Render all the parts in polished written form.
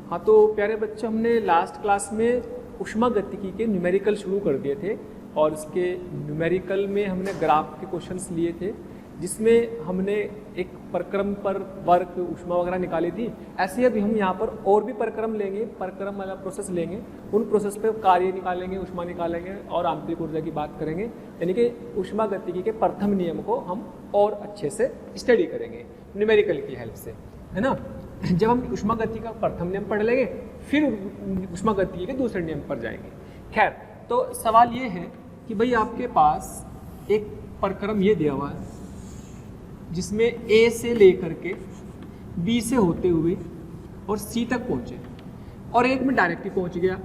हाँ, तो प्यारे बच्चों, हमने लास्ट क्लास में ऊष्मागतिकी के न्यूमेरिकल शुरू कर दिए थे और इसके न्यूमेरिकल में हमने ग्राफ के क्वेश्चंस लिए थे, जिसमें हमने एक प्रक्रम पर वर्क ऊष्मा वगैरह निकाली थी। ऐसे अभी हम यहाँ पर और भी प्रक्रम लेंगे, प्रक्रम वाला प्रोसेस लेंगे, उन प्रोसेस पे कार्य निकालेंगे, ऊष्मा निकालेंगे और आंतरिक ऊर्जा की बात करेंगे। यानी कि ऊष्मागतिकी के प्रथम नियम को हम और अच्छे से स्टडी करेंगे न्यूमेरिकल की हेल्प से, है ना। जब हम ऊष्मागतिकी का प्रथम नियम पढ़ लेंगे, फिर ऊष्मागतिकी के दूसरे नियम पर जाएंगे। खैर, तो सवाल ये है कि भाई आपके पास एक प्रक्रम ये दिया हुआ है जिसमें ए से लेकर के बी से होते हुए और सी तक पहुंचे और एक में डायरेक्ट ही पहुंच गया।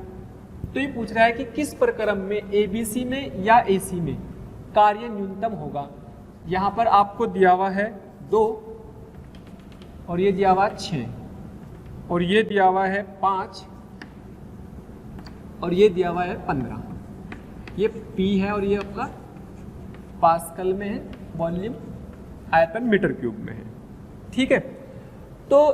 तो ये पूछ रहा है कि किस प्रक्रम में ए बी सी में या ए सी में कार्य न्यूनतम होगा। यहाँ पर आपको दिया हुआ है 2 और ये दिया हुआ है 6 और ये दिया हुआ है 5 और ये दिया हुआ है 15। ये P है और ये आपका पास्कल में है, वॉल्यूम आयतन मीटर क्यूब में है। ठीक है, तो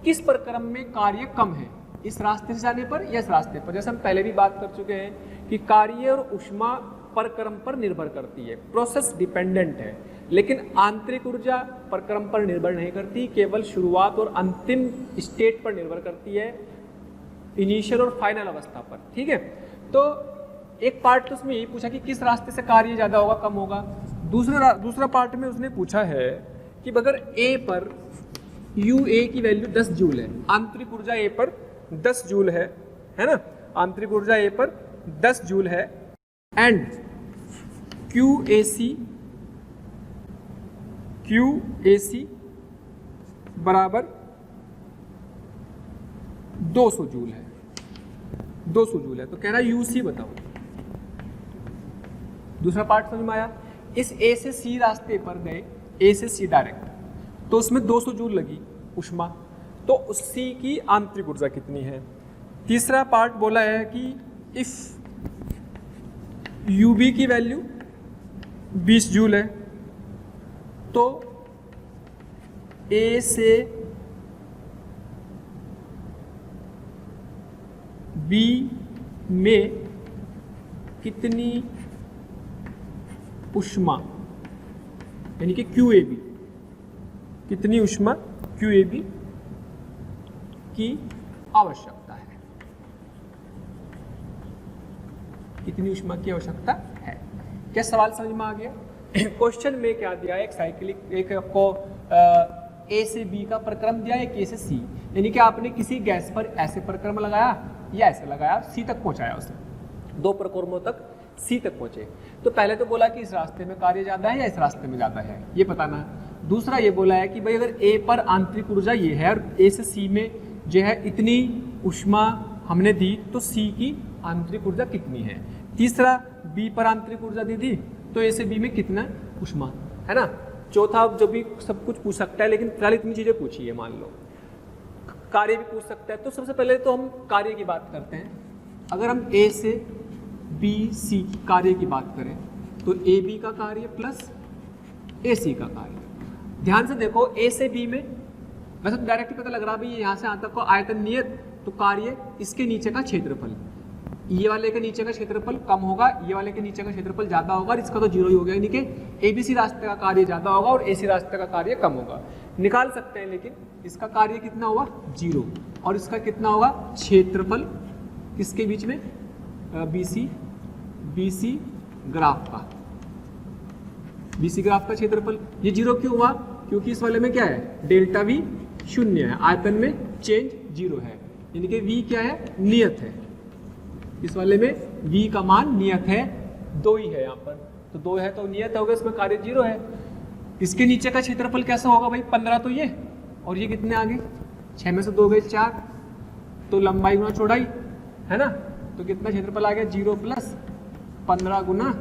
किस प्रक्रम में कार्य कम है, इस रास्ते से जाने पर या इस रास्ते पर। जैसे हम पहले भी बात कर चुके हैं कि कार्य और ऊष्मा प्रक्रम पर निर्भर करती है, प्रोसेस डिपेंडेंट है, लेकिन आंतरिक ऊर्जा प्रक्रम पर निर्भर नहीं करती, केवल शुरुआत और अंतिम स्टेट पर निर्भर करती है, इनिशियल और फाइनल अवस्था पर। ठीक है, तो एक पार्ट तो उसमें यही पूछा कि किस रास्ते से कार्य ज़्यादा होगा कम होगा। दूसरा पार्ट में उसने पूछा है कि अगर ए पर यू ए की वैल्यू 10 जूल है, आंतरिक ऊर्जा ए पर 10 जूल है ना, आंतरिक ऊर्जा ए पर 10 जूल है, एंड क्यू ए सी बराबर 200 जूल है, 200 जूल है। तो कह रहा है यूसी बताओ। दूसरा पार्ट समझ में आया। इस ए से सी रास्ते पर गए, ए से सी डायरेक्ट, तो उसमें 200 जूल लगी ऊष्मा, तो उस सी की आंतरिक ऊर्जा कितनी है। तीसरा पार्ट बोला है कि इफ यूबी की वैल्यू 20 जूल है, तो ए से बी में कितनी ऊष्मा, यानी कि QAB, कितनी ऊष्मा QAB की आवश्यकता है, कितनी ऊष्मा की आवश्यकता है। क्या सवाल समझ में आ गया। क्वेश्चन में क्या दिया है, एक साइक्लिक, एक आपको ए से बी का प्रक्रम दिया है, एक ए से सी, यानी कि आपने किसी गैस पर ऐसे प्रक्रम लगाया या ऐसे लगाया, सी तक पहुंचाया उसे, 2 प्रक्रमों तक सी तक पहुंचे। तो पहले तो बोला कि इस रास्ते में कार्य ज्यादा है या इस रास्ते में ज्यादा है, ये बताना है। दूसरा ये बोला है कि भाई अगर ए पर आंतरिक ऊर्जा ये है और ए से सी में जो है इतनी ऊष्मा हमने दी, तो सी की आंतरिक ऊर्जा कितनी है। तीसरा बी पर आंतरिक ऊर्जा दी थी, तो ए से बी में कितना ऊष्मा है ना। चौथा जो भी सब कुछ पूछ सकता है, लेकिन फिलहाल इतनी चीजें पूछी है। मान लो कार्य भी पूछ सकता है, तो सबसे पहले तो हम कार्य की बात करते हैं। अगर हम ए से बी सी कार्य की बात करें, तो ए बी का कार्य प्लस ए सी का कार्य। ध्यान से देखो, ए से बी में वैसे तो डायरेक्ट पता लग रहा है यहाँ से यहाँ तक को आयतन नियत, तो कार्य इसके नीचे का क्षेत्रफल, ये वाले के नीचे का क्षेत्रफल कम होगा, ये वाले के नीचे का क्षेत्रफल ज्यादा होगा, और इसका तो 0 ही हो गया, यानी कि एबीसी रास्ते का कार्य ज्यादा होगा और एसी रास्ते का कार्य कम होगा। निकाल सकते हैं, लेकिन इसका कार्य कितना हुआ 0, और इसका कितना होगा क्षेत्रफल किसके बीच में, बीसी ग्राफ का, बीसी ग्राफ का क्षेत्रफल। ये 0 क्यों हुआ, क्योंकि इस वाले में क्या है, डेल्टा वी 0 है, आयतन में चेंज 0 है, यानी कि वी क्या है, नियत है। इस वाले में v का मान नियत है, 2 ही है यहाँ पर, तो 2 है तो नियत होगा, इसमें कार्य 0 है। इसके नीचे का क्षेत्रफल कैसा होगा भाई, 15 तो ये, और ये कितने आगे, 6 में से 2 गए 4, तो लंबाई गुना चौड़ाई है ना, तो कितना क्षेत्रफल आ गया, 0 प्लस 15 गुना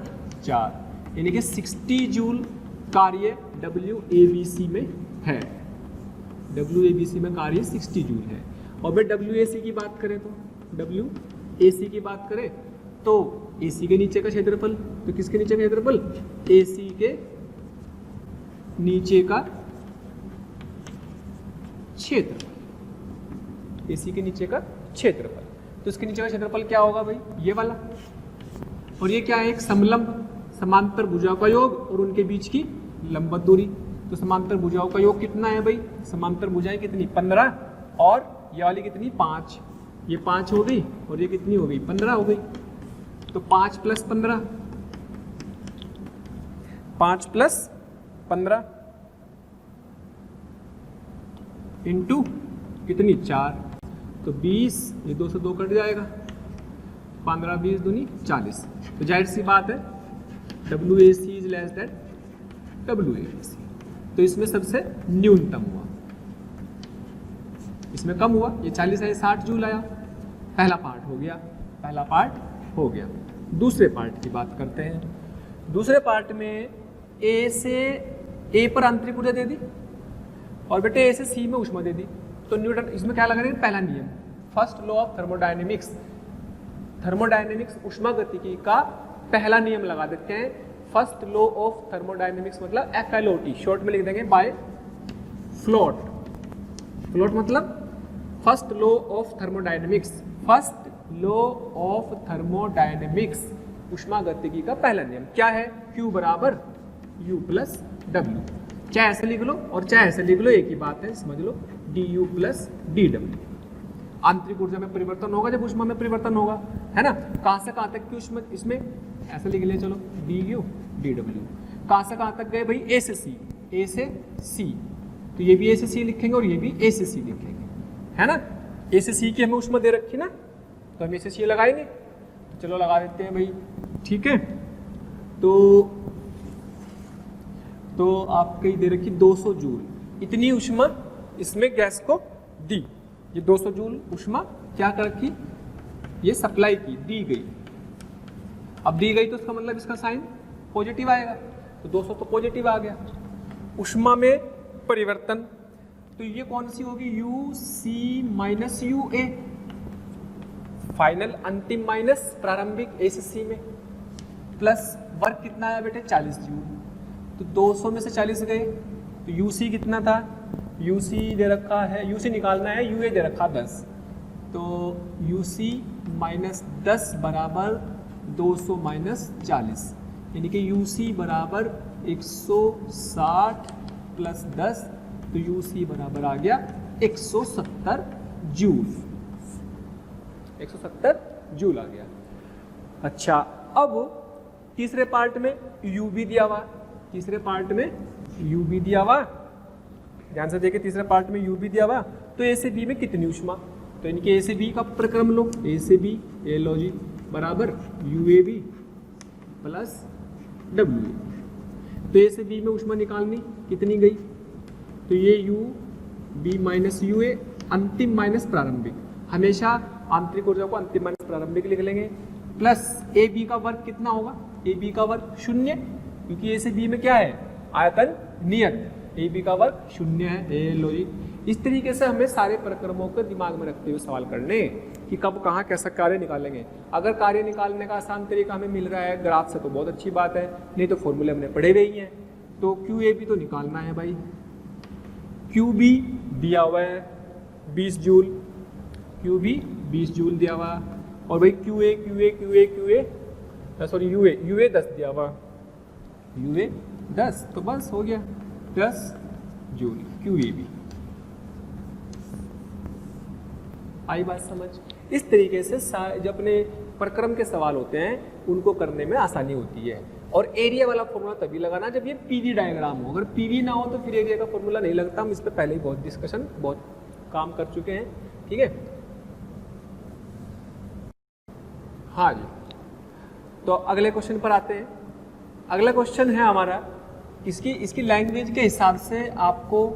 4, यानी कि 60 जूल कार्य WABC में है, WABC में कार्य 60 जूल है। और भाई WAC की बात करें तो WAC की बात करें तो AC के नीचे का क्षेत्रफल, तो किसके नीचे का क्षेत्रफल, AC के नीचे का क्षेत्रफल, एसी के नीचे का क्षेत्रफल। तो इसके नीचे का क्षेत्रफल क्या होगा भाई, ये वाला। और ये क्या है, एक समलंब समांतर भुजाओं का योग और उनके बीच की लंबवत दूरी। तो समांतर भुजाओं का योग कितना है भाई, समांतर भुजाएं कितनी 15 और ये वाली कितनी 5, ये 5 हो गई और ये कितनी हो गई 15 हो गई। तो 5 + 15, 5 + 15 इंटू कितनी 4, तो 20, ये 2 से 2 कट जाएगा, 15 20 दूनी 40। तो जाहिर सी बात है WAC is less than WABC। तो इसमें सबसे न्यूनतम हुआ, इसमें कम हुआ, ये 40 है 60 जूल आया। पहला पार्ट हो गया, पहला पार्ट हो गया। दूसरे पार्ट की बात करते हैं। दूसरे पार्ट में A पर आंतरिक ऊर्जा दे दी और बेटे A से C में ऊष्मा दे दी। तो न्यूटन इसमें क्या लगा देंगे, पहला नियम, first law of thermodynamics. Thermodynamics ऊष्मा गतिकी का पहला नियम लगा देते हैं। फर्स्ट लॉ ऑफ थर्मोडायनेमिक्स मतलब FLOT, शॉर्ट में लिख देंगे बाय फ्लोट। फ्लोट मतलब first law of thermodynamics. First law of thermodynamics ऊष्मा गतिकी का पहला नियम क्या है, Q = U + W। चाहे ऐसे लिख लो और चाहे ऐसे लिख लो, एक ही बात है, समझ लो, DU + DW। आंतरिक ऊर्जा में परिवर्तन होगा जब ऊष्मा में परिवर्तन होगा, है ना। कहां से कहां तक की ऊष्मा, इसमें ऐसे लिख ले चलो DU DW। कहां से कहां तक गए भाई, A से C, A से C। तो ये भी A से C लिखेंगे और ये भी A से C लिखेंगे, है ना। A से C की हमें ऊष्मा दे रखी ना, तो हम A से C लगाएंगे। तो चलो लगा देते हैं भाई, ठीक है। तो आपके दे रखी 200 जूल, इतनी ऊष्मा इसमें गैस को दी। ये 200 जूल ऊष्मा क्या कर रखी, ये सप्लाई की, दी गई। अब दी गई तो उसका मतलब इसका साइन पॉजिटिव आएगा, तो 200 तो पॉजिटिव आ गया। ऊष्मा में परिवर्तन, तो ये कौन सी होगी, UC - UA, फाइनल अंतिम माइनस प्रारंभिक A से C में, प्लस वर्क कितना आया बेटे 40 जूल। तो 200 में से 40 गए तो UC कितना था, UC दे रखा है, UC निकालना है, UA दे रखा 10। तो UC - 10 = 200 - 40, यानी कि UC = 160 + 10, तो UC बराबर आ गया 170 जूल। 170 जूल आ गया। अच्छा, अब तीसरे पार्ट में UB दिया हुआ, तीसरे पार्ट में UB दिया हुआ, ध्यान से देखिए, तीसरे पार्ट में UB दिया हुआ। तो A से B में कितनी ऊष्मा, तो इनके A से B का प्रक्रम लो, A से B, A लो जी, बराबर UAB + WA। तो A से B में ऊष्मा निकालनी कितनी गई, तो ये UB - UA अंतिम माइनस प्रारंभिक, हमेशा आंतरिक ऊर्जा को अंतिम माइनस प्रारंभिक लिख लेंगे, प्लस AB का वर्ग कितना होगा, AB का वर्ग 0, क्योंकि A से B में क्या है, आयतन नियत, AB का वर्ग 0 है। ए लो जी। इस तरीके से हमें सारे प्रक्रमों को दिमाग में रखते हुए सवाल करने कि कब कहाँ कैसा कार्य निकालेंगे। अगर कार्य निकालने का आसान तरीका हमें मिल रहा है ग्राफ से तो बहुत अच्छी बात है, नहीं तो फॉर्मूले हमने पढ़े हुए ही हैं। तो QAB तो निकालना है भाई। QB दिया हुआ है 20 जूल, QB 20 जूल दिया हुआ, और भाई QA सॉरी UA 10 दिया हुआ, UA 10, तो बस हो गया 10 जूल QAB। आई बात समझ। इस तरीके से जब अपने प्रक्रम के सवाल होते हैं उनको करने में आसानी होती है। और एरिया वाला फॉर्मूला तभी लगाना जब ये पीवी डायग्राम हो, अगर पीवी ना हो तो फिर एरिया का फॉर्मूला नहीं लगता। हम इस पर पहले ही बहुत डिस्कशन, बहुत काम कर चुके हैं, ठीक है। हाँ जी, तो अगले क्वेश्चन पर आते हैं। अगला क्वेश्चन है हमारा, इसकी लैंग्वेज के हिसाब से आपको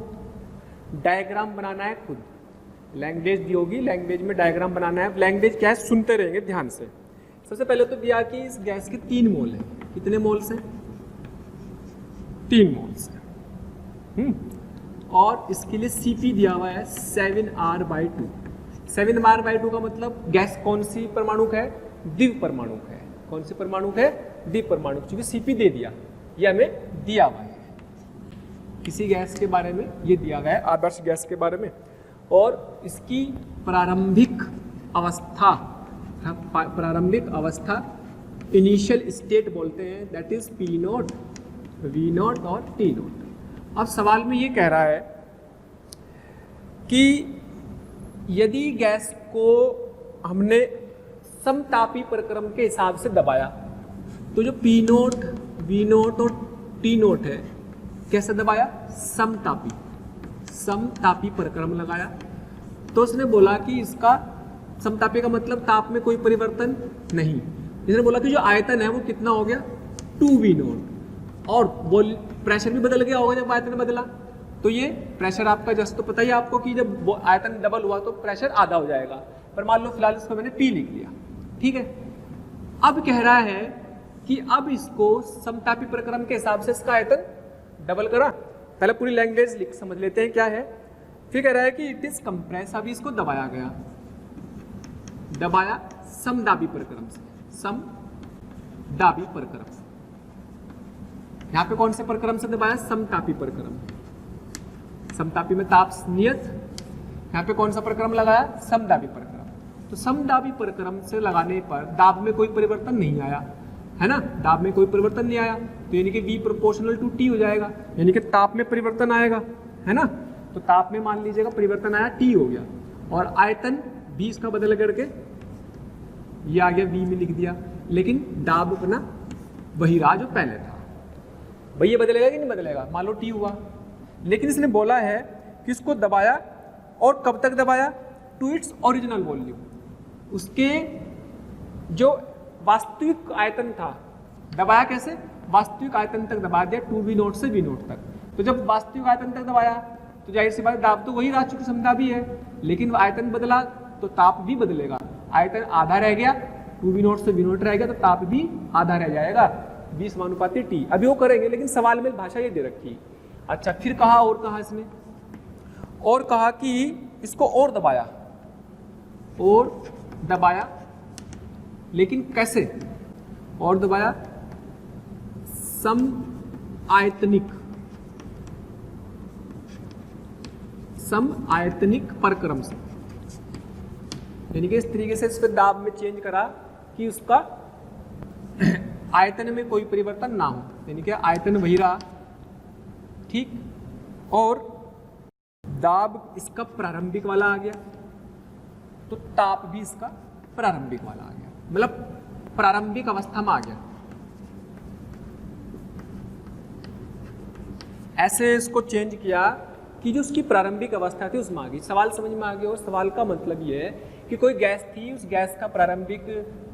डायग्राम बनाना है खुद। लैंग्वेज दी होगी, लैंग्वेज में डायग्राम बनाना है। लैंग्वेज क्या है सुनते रहेंगे ध्यान से। सबसे पहले तो दिया कि इस गैस के 3 मोल हैं। कितने मोल्स हैं? 3 मोल्स हैं। और इसके लिए Cp दिया हुआ है 7r/2। 7r/2 का मतलब गैस कौन सी परमाणुक है? द्विपरमाणुक है। कौन सी परमाणुक है? द्विपरमाणुक। चूंकि Cp दे दिया, ये हमें दिया हुआ है। किसी गैस के बारे में ये दिया गया है, आदर्श गैस के बारे में, और इसकी प्रारंभिक अवस्था इनिशियल स्टेट बोलते हैं, that is P naught, V naught और टी नोट। अब सवाल में ये कह रहा है कि यदि गैस को हमने समतापी प्रक्रम के हिसाब से दबाया तो जो पी नोट, वी नोट और टी नोट है, कैसे दबाया? समतापी प्रक्रम लगाया। तो उसने बोला कि इसका समतापी का मतलब ताप में कोई परिवर्तन नहीं। इसने बोला कि जो आयतन है वो कितना हो गया? 2v नोट, और प्रेशर भी बदल गया होगा जब आयतन बदला। तो ये प्रेशर आपका जस्ट तो पता ही आपको कि जब आयतन डबल हुआ तो प्रेशर आधा हो जाएगा, पर मान लो फिलहाल इसको मैंने P लिख लिया, ठीक है। अब कह रहा है कि अब इसको समतापी प्रक्रम के हिसाब से इसका आयतन डबल करा। पहले पूरी लैंग्वेज लिख समझ लेते हैं क्या है। फिर कह रहा है कि इट इज कंप्रेस, अभी इसको दबाया गया, दबाया समदाबी प्रक्रम से, समदाबी प्रक्रम से। यहां पे कौन से प्रक्रम से दबाया? समतापी प्रक्रम। समतापी में ताप नियत, यहां पे कौन सा प्रक्रम लगाया? समदाबी प्रक्रम। तो समदाबी प्रक्रम से लगाने पर दाब में कोई परिवर्तन नहीं आया, है ना, दाब में कोई परिवर्तन नहीं आया, तो यानी कि V प्रोपोर्शनल टू T हो जाएगा, यानी कि ताप में परिवर्तन आएगा, है ना। तो ताप में मान लीजिएगा परिवर्तन आया, T हो गया, और आयतन V इसका बदल करके ये आ गया, V में लिख दिया, लेकिन दाब अपना वही रहा जो पहले था। भाई ये बदलेगा कि नहीं बदलेगा? मान लो T हुआ, लेकिन इसने बोला है कि इसको दबाया, और कब तक दबाया? टू इट्स ओरिजिनल वॉल्यूम, उसके जो वास्तविक आयतन था, दबाया कैसे? वास्तविक आयतन तक दबा दिया, 2v नोट से v नोट तक। तो जब वास्तविक आयतन तक दबाया तो जाहिर सी बात दाब तो वही रहा, चूंकि समतापी है, लेकिन आयतन बदला तो ताप भी बदलेगा। आयतन आधा रह गया, 2v नोट से v नोट रह गया, तो ताप भी आधा रह जाएगा, 20 समानुपाती T। अभी वो करेंगे, लेकिन सवाल में भाषा ये दे रखी। अच्छा, फिर कहा, और कहा इसने, और कहा कि इसको और दबाया, लेकिन कैसे? और दबाया सम आयतनिक प्रक्रम से, यानी कि इस तरीके से इस पर दाब में चेंज करा कि उसका आयतन में कोई परिवर्तन ना हो, यानी कि आयतन वही रहा, ठीक, और दाब इसका प्रारंभिक वाला आ गया, तो ताप भी इसका प्रारंभिक वाला आ गया, मतलब प्रारंभिक अवस्था में आ गया। ऐसे इसको चेंज किया कि जो उसकी प्रारंभिक अवस्था थी उसमें आ गई। सवाल समझ में आ गया, और सवाल का मतलब ये है कि कोई गैस थी, उस गैस का प्रारंभिक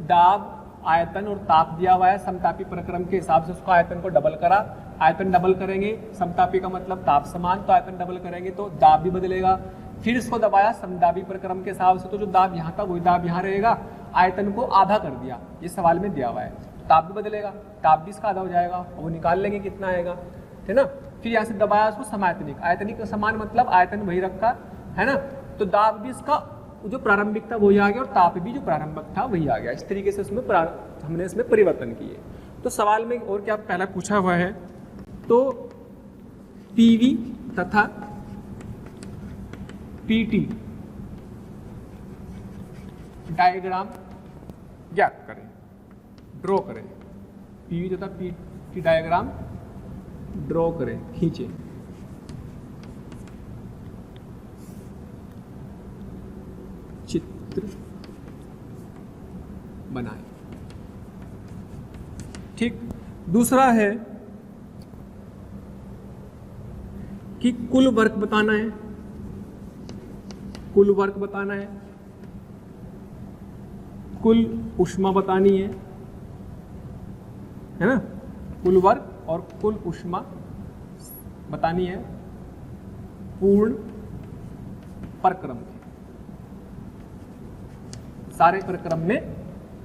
दाब, आयतन और ताप दिया हुआ है, समतापी प्रक्रम के हिसाब से उसको आयतन को डबल करा। आयतन डबल करेंगे, समतापी का मतलब ताप समान, तो आयतन डबल करेंगे तो दाब भी बदलेगा। फिर इसको दबाया समदाबी प्रक्रम के हिसाब से, तो जो दाब यहाँ था वही दाब यहाँ रहेगा, आयतन को आधा कर दिया, ये सवाल में दिया हुआ है, तो ताप भी बदलेगा, ताप भी इसका आधा हो जाएगा, और वो निकाल लेंगे कितना आएगा, है ना। फिर यहाँ से दबाया उसको समायतनिक, आयतनिक का समान मतलब आयतन वही रखा, है ना, तो दाब भी इसका जो प्रारंभिक था वही आ गया, और ताप भी जो प्रारंभिक था वही आ गया। इस तरीके से उसमें हमने इसमें परिवर्तन किए। तो सवाल में और क्या पहला पूछा हुआ है, तो PV तथा PT डायग्राम ज्ञात करें, ड्रॉ करें। PV तथा PT डायग्राम ड्रॉ करें, खींचे। चित्र बनाए, ठीक। दूसरा है कि कुल वर्क बताना है, कुल वर्क बताना है, कुल ऊष्मा बतानी है ना, कुल वर्क और कुल ऊष्मा बतानी है पूर्ण प्रक्रम के। सारे प्रक्रम में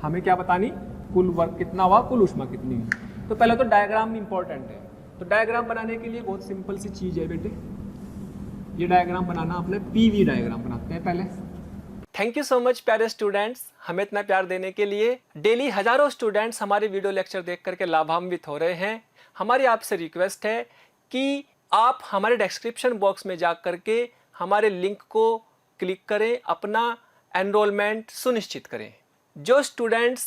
हमें क्या बतानी? कुल वर्क कितना हुआ, कुल ऊष्मा कितनी हुई। तो पहले तो डायग्राम इंपॉर्टेंट है। तो डायग्राम बनाने के लिए बहुत सिंपल सी चीज है बेटे, ये डायग्राम बनाना, अपने PV डायग्राम बनाते हैं पहले। थैंक यू सो मच प्यारे स्टूडेंट्स, हमें इतना प्यार देने के लिए। डेली हजारों स्टूडेंट्स हमारे वीडियो लेक्चर देख करके लाभान्वित हो रहे हैं। हमारी आपसे रिक्वेस्ट है कि आप हमारे डिस्क्रिप्शन बॉक्स में जा करके हमारे लिंक को क्लिक करें, अपना एनरोलमेंट सुनिश्चित करें। जो स्टूडेंट्स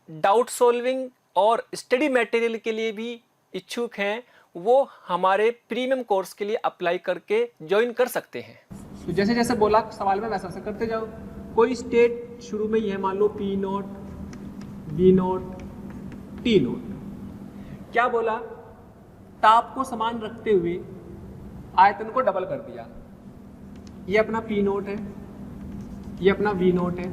डाउट सॉल्विंग और स्टडी मटेरियल के लिए भी इच्छुक हैं वो हमारे प्रीमियम कोर्स के लिए अप्लाई करके ज्वाइन कर सकते हैं। तो जैसे जैसे बोला सवाल में वैसा वैसा करते जाओ। कोई स्टेट शुरू में ये मान लो P note, B note, T note. क्या बोला? ताप को समान रखते हुए आयतन को डबल कर दिया। ये अपना P नोट है, ये अपना V नोट है।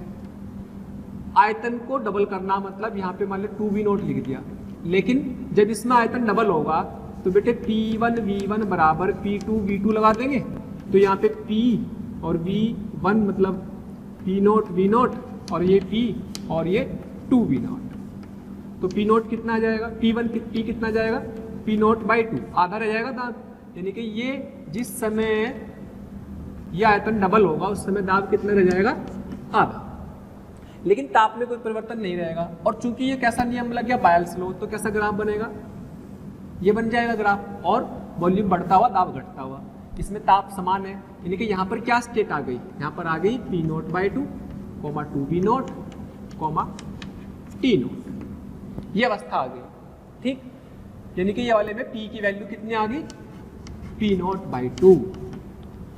आयतन को डबल करना मतलब यहाँ पे मान लो 2V नोट लिख दिया, लेकिन जब इसमें आयतन डबल होगा तो बेटे P1 V1 बराबर P2 V2 लगा देंगे। तो यहाँ पे P और V1 मतलब P नोट V नोट और ये P और ये 2V नोट। तो P नोट कितना आ जाएगा? P कितना जाएगा? P नोट बाई 2 आधा रह जाएगा दाब। यानी कि ये जिस समय ये आयतन डबल होगा उस समय दाब कितना रह जाएगा? आधा। लेकिन ताप में कोई परिवर्तन नहीं रहेगा। और चूंकि ये कैसा नियम लग गया? बायल्स लॉ, तो कैसा ग्राफ बनेगा? ये बन जाएगा ग्राफ, और वॉल्यूम बढ़ता हुआ दाब घटता हुआ। इसमें ताप समान है, यानी कि यहाँ पर क्या स्टेट आ गई? यहाँ पर आ गई P note by 2, 2V note, T note. ये अवस्था आ गई, ठीक। यानी कि ये वाले में P की वैल्यू कितनी आ गई? P नोट बाई 2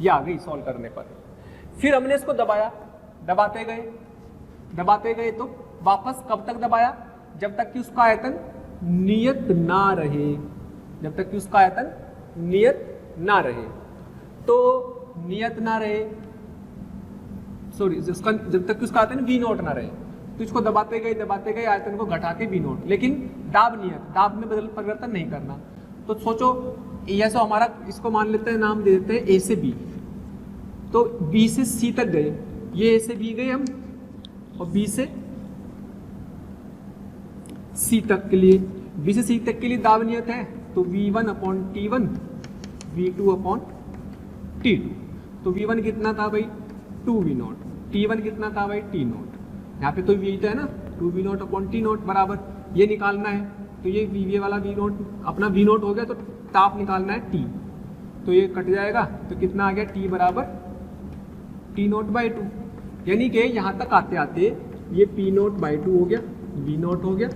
ये आ गई सॉल्व करने पर। फिर हमने इसको दबाया, दबाते गए तो वापस कब तक दबाया? जब तक कि उसका आयतन नियत ना रहे, जब तक कि उसका आयतन नियत ना रहे। तो नियत ना रहे, सॉरी, जब तक कि उसका आयतन V नोट ना रहे, तो इसको दबाते गए आयतन को घटा के V नोट, लेकिन दाब नियत, दाब में परिवर्तन नहीं करना। तो सोचो ये सो हमारा, इसको मान लेते हैं, नाम दे देते हैं A से B। तो B से C तक गए, ये A से B गए हम, और B से C तक के लिए, B से C तक के लिए दाब नियत है, तो V1 upon T1, V2 upon T2। तो V1 कितना था भाई? 2V note. T1 कितना था भाई? T note. यहाँ पे तो V है ना, 2V naught upon T note बराबर, ये निकालना है। तो ये V वाला V नोट अपना V नोट हो गया, तो ताप निकालना है T, तो ये कट जाएगा। तो कितना आ गया? T बराबर T नोट बाई 2। यानी कि यहाँ तक आते आते ये P नोट बाई 2 हो गया, V नोट हो गया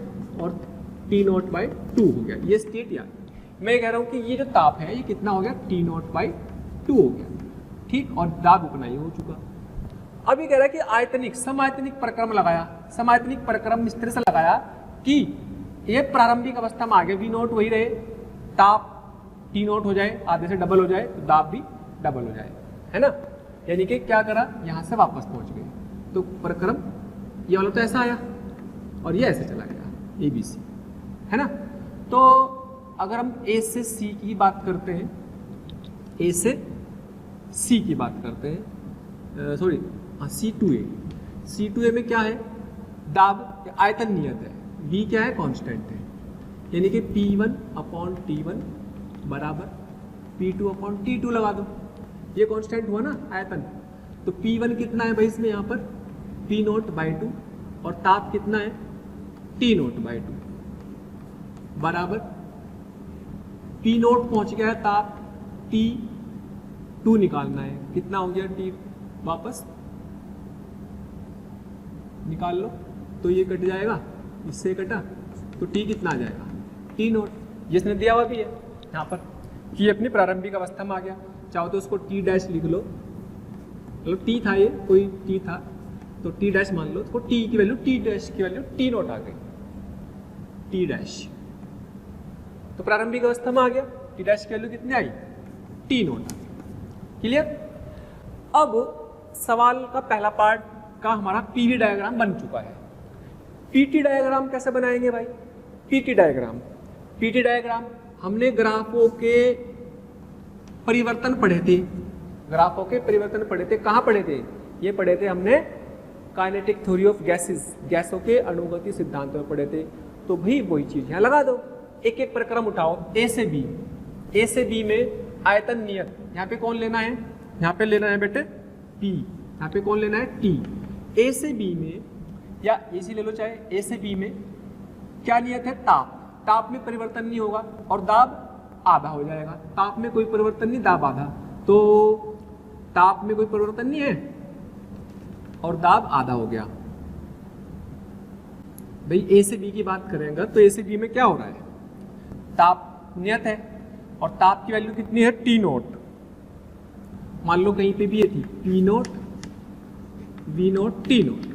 और T नोट बाई 2 हो गया। ये स्टेट यार, मैं कह रहा हूँ कि ये जो ताप है ये कितना हो गया? T नोट बाई 2 हो गया, ठीक। और दाब उतना ही हो चुका। अब ये कह रहा है कि आयतनिक समायतनिक प्रक्रम लगाया। समायतनिक प्रक्रम इस तरह से लगाया कि ये प्रारंभिक अवस्था में आ गया, V नोट वही रहे, ताप T नोट हो जाए, आधे से डबल हो जाए, तो दाब भी डबल हो जाए, है ना। यानी कि क्या करा? यहाँ से वापस पहुँच गए। तो प्रक्रम ये वाला तो ऐसा आया और ये ऐसे चला गया, ABC, है ना। तो अगर हम A से C की बात करते हैं, A से C की बात करते हैं, सॉरी हाँ, C2A में क्या है? दाब आयतन नियत है, V क्या है? कांस्टेंट है। यानी कि P1 अपॉन T1 बराबर P2 अपॉन T2 लगा दो, ये कांस्टेंट हुआ ना आयतन। तो P1 कितना है भाई इसमें? यहाँ पर P नोट बाई 2, और ताप कितना है? T नोट बाई 2 बराबर P नोट पहुंच गया है, ताप T2 निकालना है। कितना हो गया? T वापस निकाल लो, तो ये कट जाएगा, इससे कटा, तो T कितना आ जाएगा? T नोट, जिसने दिया हुआ भी है यहाँ पर कि अपनी प्रारंभिक अवस्था में आ गया। चाहो तो उसको T डैश लिख लो, मतलब T था, ये कोई T था तो T डैश मान लो, उसको T की वैल्यू, T डैश की वैल्यू T नोट आ गई, T डैश। तो प्रारंभिक अवस्था में आ गया, T डैश की वैल्यू कितनी आई? T नोट आ गई। क्लियर? अब सवाल का पहला पार्ट का हमारा पीवी डायग्राम बन चुका है। पीटी डायग्राम कैसे बनाएंगे भाई? पीटी डायग्राम हमने ग्राफों के परिवर्तन पढ़े थे, कहाँ पढ़े थे? ये पढ़े थे हमने काइनेटिक थ्योरी ऑफ गैसेस, गैसों के अणुगति सिद्धांत में पढ़े थे। तो भाई वही चीज यहाँ लगा दो, एक एक प्रक्रम उठाओ। ए से बी में आयतन नियत, यहाँ पे कौन लेना है? यहाँ पे लेना है बेटे P, यहाँ पे कौन लेना है? T। ए से बी में, या इसी ले लो चाहे, ए से बी में क्या नियत है? ताप में परिवर्तन नहीं होगा, और दाब आधा हो जाएगा। ताप में कोई परिवर्तन नहीं, दाब आधा, तो ताप में कोई परिवर्तन नहीं है और दाब आधा हो गया। भाई ए से बी की बात करेंगे तो ए से बी में क्या हो रहा है, ताप नियत है और ताप की वैल्यू कितनी है, टी नोट। मान लो कहीं पे भी ये थी P naught, V naught, T naught.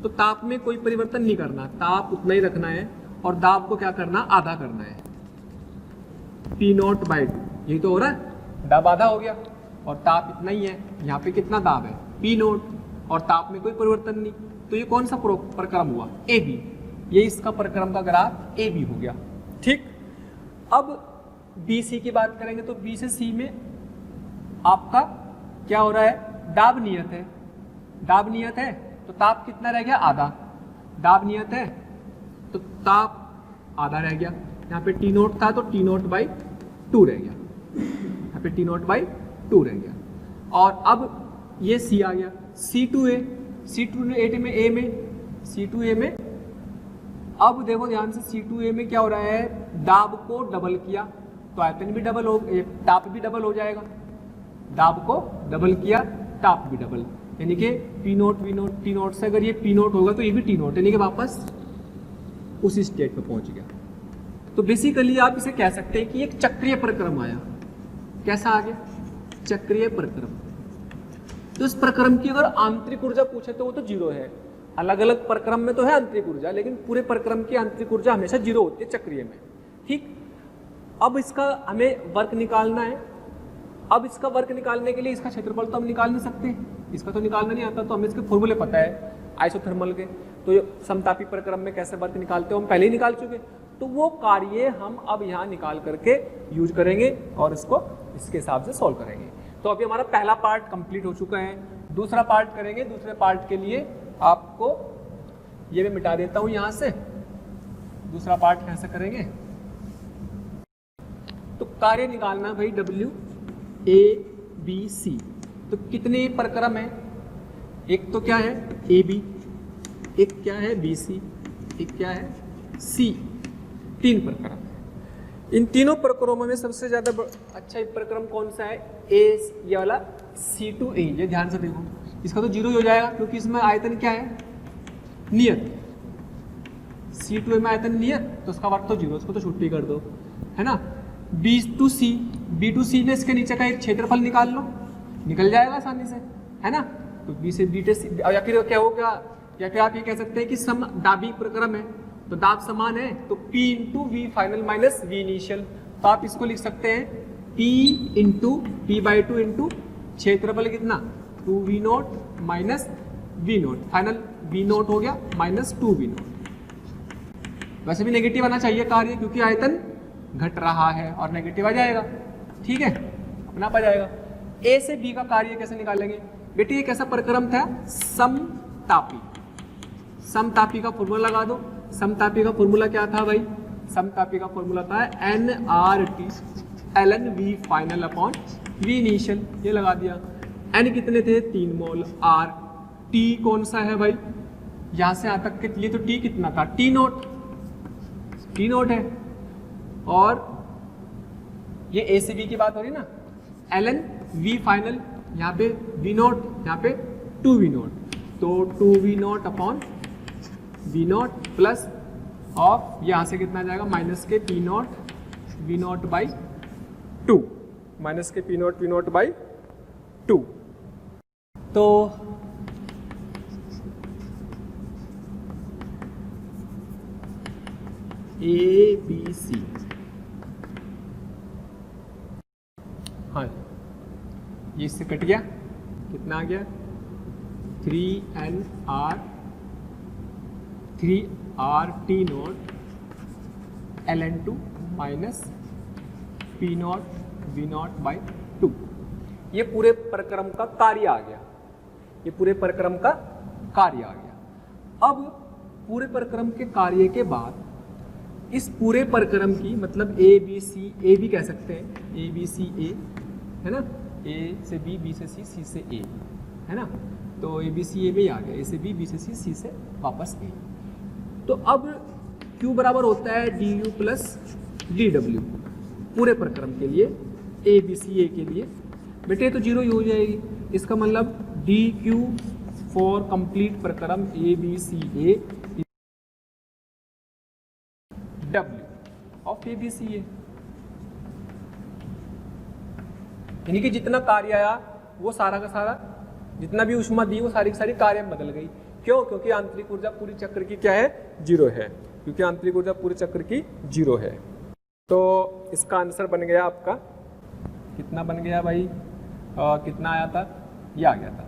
तो ताप में कोई परिवर्तन नहीं करना, ताप उतना ही रखना है और दाब को क्या करना, आधा करना है, पी नोट बाई टू। यही तो हो रहा है, दाब आधा हो गया और ताप इतना ही है। यहाँ पे कितना दाब है, पी नोट, और ताप में कोई परिवर्तन नहीं। तो ये कौन सा प्रक्रम हुआ, ए बी। ये इसका प्रक्रम का ग्राफ ए बी हो गया। ठीक, अब बी सी की बात करेंगे तो बी से सी में आपका क्या हो रहा है, दाब नियत है। दाब नियत है तो ताप कितना रह गया, आधा। दाब नियत है तो ताप आधा रह गया। यहाँ पे टी नोट था तो टी नोट बाई टू रह गया, यहाँ पे टी नोट बाई टू रह गया। और अब ये सी आ गया, सी टू ए, सी टू ए में, ए में, सी टू ए में। अब देखो ध्यान से, सी टू ए में क्या हो रहा है, दाब को डबल किया तो आयतन भी डबल हो, ताप भी डबल हो जाएगा। दाब को डबल किया, ताप भी डबल, यानी कि P naught V naught T naught से अगर ये पी नोट होगा तो ये भी टी नोट, यानी कि वापस उसी स्टेट पे पहुंच गया। तो बेसिकली आप इसे कह सकते हैं कि एक चक्रीय प्रक्रम आया। कैसा आ गया, चक्रीय प्रक्रम। तो इस प्रक्रम की अगर आंतरिक ऊर्जा पूछे तो वो तो जीरो है। अलग अलग प्रक्रम में तो है आंतरिक ऊर्जा, लेकिन पूरे प्रक्रम की आंतरिक ऊर्जा हमेशा जीरो होती है चक्रीय में। ठीक, अब इसका हमें वर्क निकालना है। अब इसका वर्क निकालने के लिए इसका क्षेत्रफल तो हम निकाल नहीं सकते, इसका तो निकालना नहीं आता, तो हमें इसके फॉर्मूले पता है आइसोथर्मल के। तो ये समतापी प्रक्रम में कैसे वर्क निकालते हो हम पहले ही निकाल चुके, तो वो कार्य हम अब यहाँ निकाल करके यूज करेंगे और इसको इसके हिसाब से सॉल्व करेंगे। तो अभी हमारा पहला पार्ट कंप्लीट हो चुका है, दूसरा पार्ट करेंगे। दूसरे पार्ट के लिए आपको ये मैं मिटा देता हूँ यहाँ से, दूसरा पार्ट कैसे करेंगे। तो कार्य निकालना भाई डब्ल्यू ए बी सी। तो कितने प्रक्रम है, एक तो क्या है ए बी, एक क्या है बी सी, एक क्या है सी। तीन प्रक्रम है। इन तीनों प्रक्रमों में सबसे ज्यादा अच्छा प्रक्रम कौन सा है, ए, ये वाला सी टू ए। ये ध्यान से देखो, इसका तो जीरो ही हो जाएगा क्योंकि इसमें आयतन क्या है, नियत। सी टू ए में आयतन नियत, तो उसका वर्क तो जीरो, उसको तो छुट्टी कर दो, है ना। B to C, B to C में इसके नीचे का एक क्षेत्रफल निकाल लो, निकल जाएगा आसानी से, है ना। तो बी से बी सी, या फिर क्या होगा, या फिर आप ये कह सकते हैं कि सम दाबी प्रक्रम है तो दाब समान है, तो P into V final minus V initial. तो आप इसको लिख सकते हैं P into P by two into क्षेत्रफल कितना, 2v naught minus V naught, final V naught हो गया माइनस 2v नोट। वैसे भी नेगेटिव आना चाहिए कार्य क्योंकि आयतन घट रहा है और नेगेटिव आ जाएगा। ठीक है, अपना आप आ जाएगा। ए से बी का कार्य कैसे निकालेंगे बेटे, ये कैसा प्रक्रम था, समतापी। समतापी का फॉर्मूला लगा दो। समतापी का फॉर्मूला क्या था भाई, समतापी का फॉर्मूला था nRT ln v final upon v initial. ये लगा दिया। n कितने थे, 3 मोल। r t कौन सा है भाई, यहां से यहां तक के लिए तो t कितना था, t नोट, t नोट है। और ये a से b की बात हो रही ना, ln v फाइनल, यहाँ पे v नोट, यहाँ पे 2v नोट, तो 2v naught upon v note plus of यहाँ से कितना जाएगा, माइनस के p note v note by 2, minus के p note v note by 2। तो ए बी सी, हाँ ये इससे कट गया, कितना आ गया, 3r t note ln2 minus p note v note by 2। ये पूरे प्रक्रम का कार्य आ गया, ये पूरे प्रक्रम का कार्य आ गया। अब पूरे प्रक्रम के कार्य के बाद इस पूरे प्रक्रम की, मतलब ए बी सी, ए भी कह सकते हैं, ए बी सी ए, है ना, ए से बी, बी से सी, सी से ए, है ना। तो ए बी सी ए में ही आ गया, ए से बी से सी, सी से वापस ए। तो अब Q बराबर होता है D you plus D W. पूरे प्रक्रम के लिए ए बी सी ए के लिए बेटे तो 0 ही हो जाएगी। इसका मतलब डी क्यू फॉर कंप्लीट प्रक्रम A B C A W of A B C A, यानी कि जितना कार्य आया वो सारा का सारा, जितना भी ऊष्मा दी वो सारी की सारी कार्य में बदल गई। क्यों? क्योंकि आंतरिक ऊर्जा पूरी चक्र की क्या है? 0 है। क्योंकि आंतरिक ऊर्जा पूरे चक्र की 0 है। तो इसका आंसर बन गया आपका, कितना बन गया भाई? कितना आया था? ये आ गया था।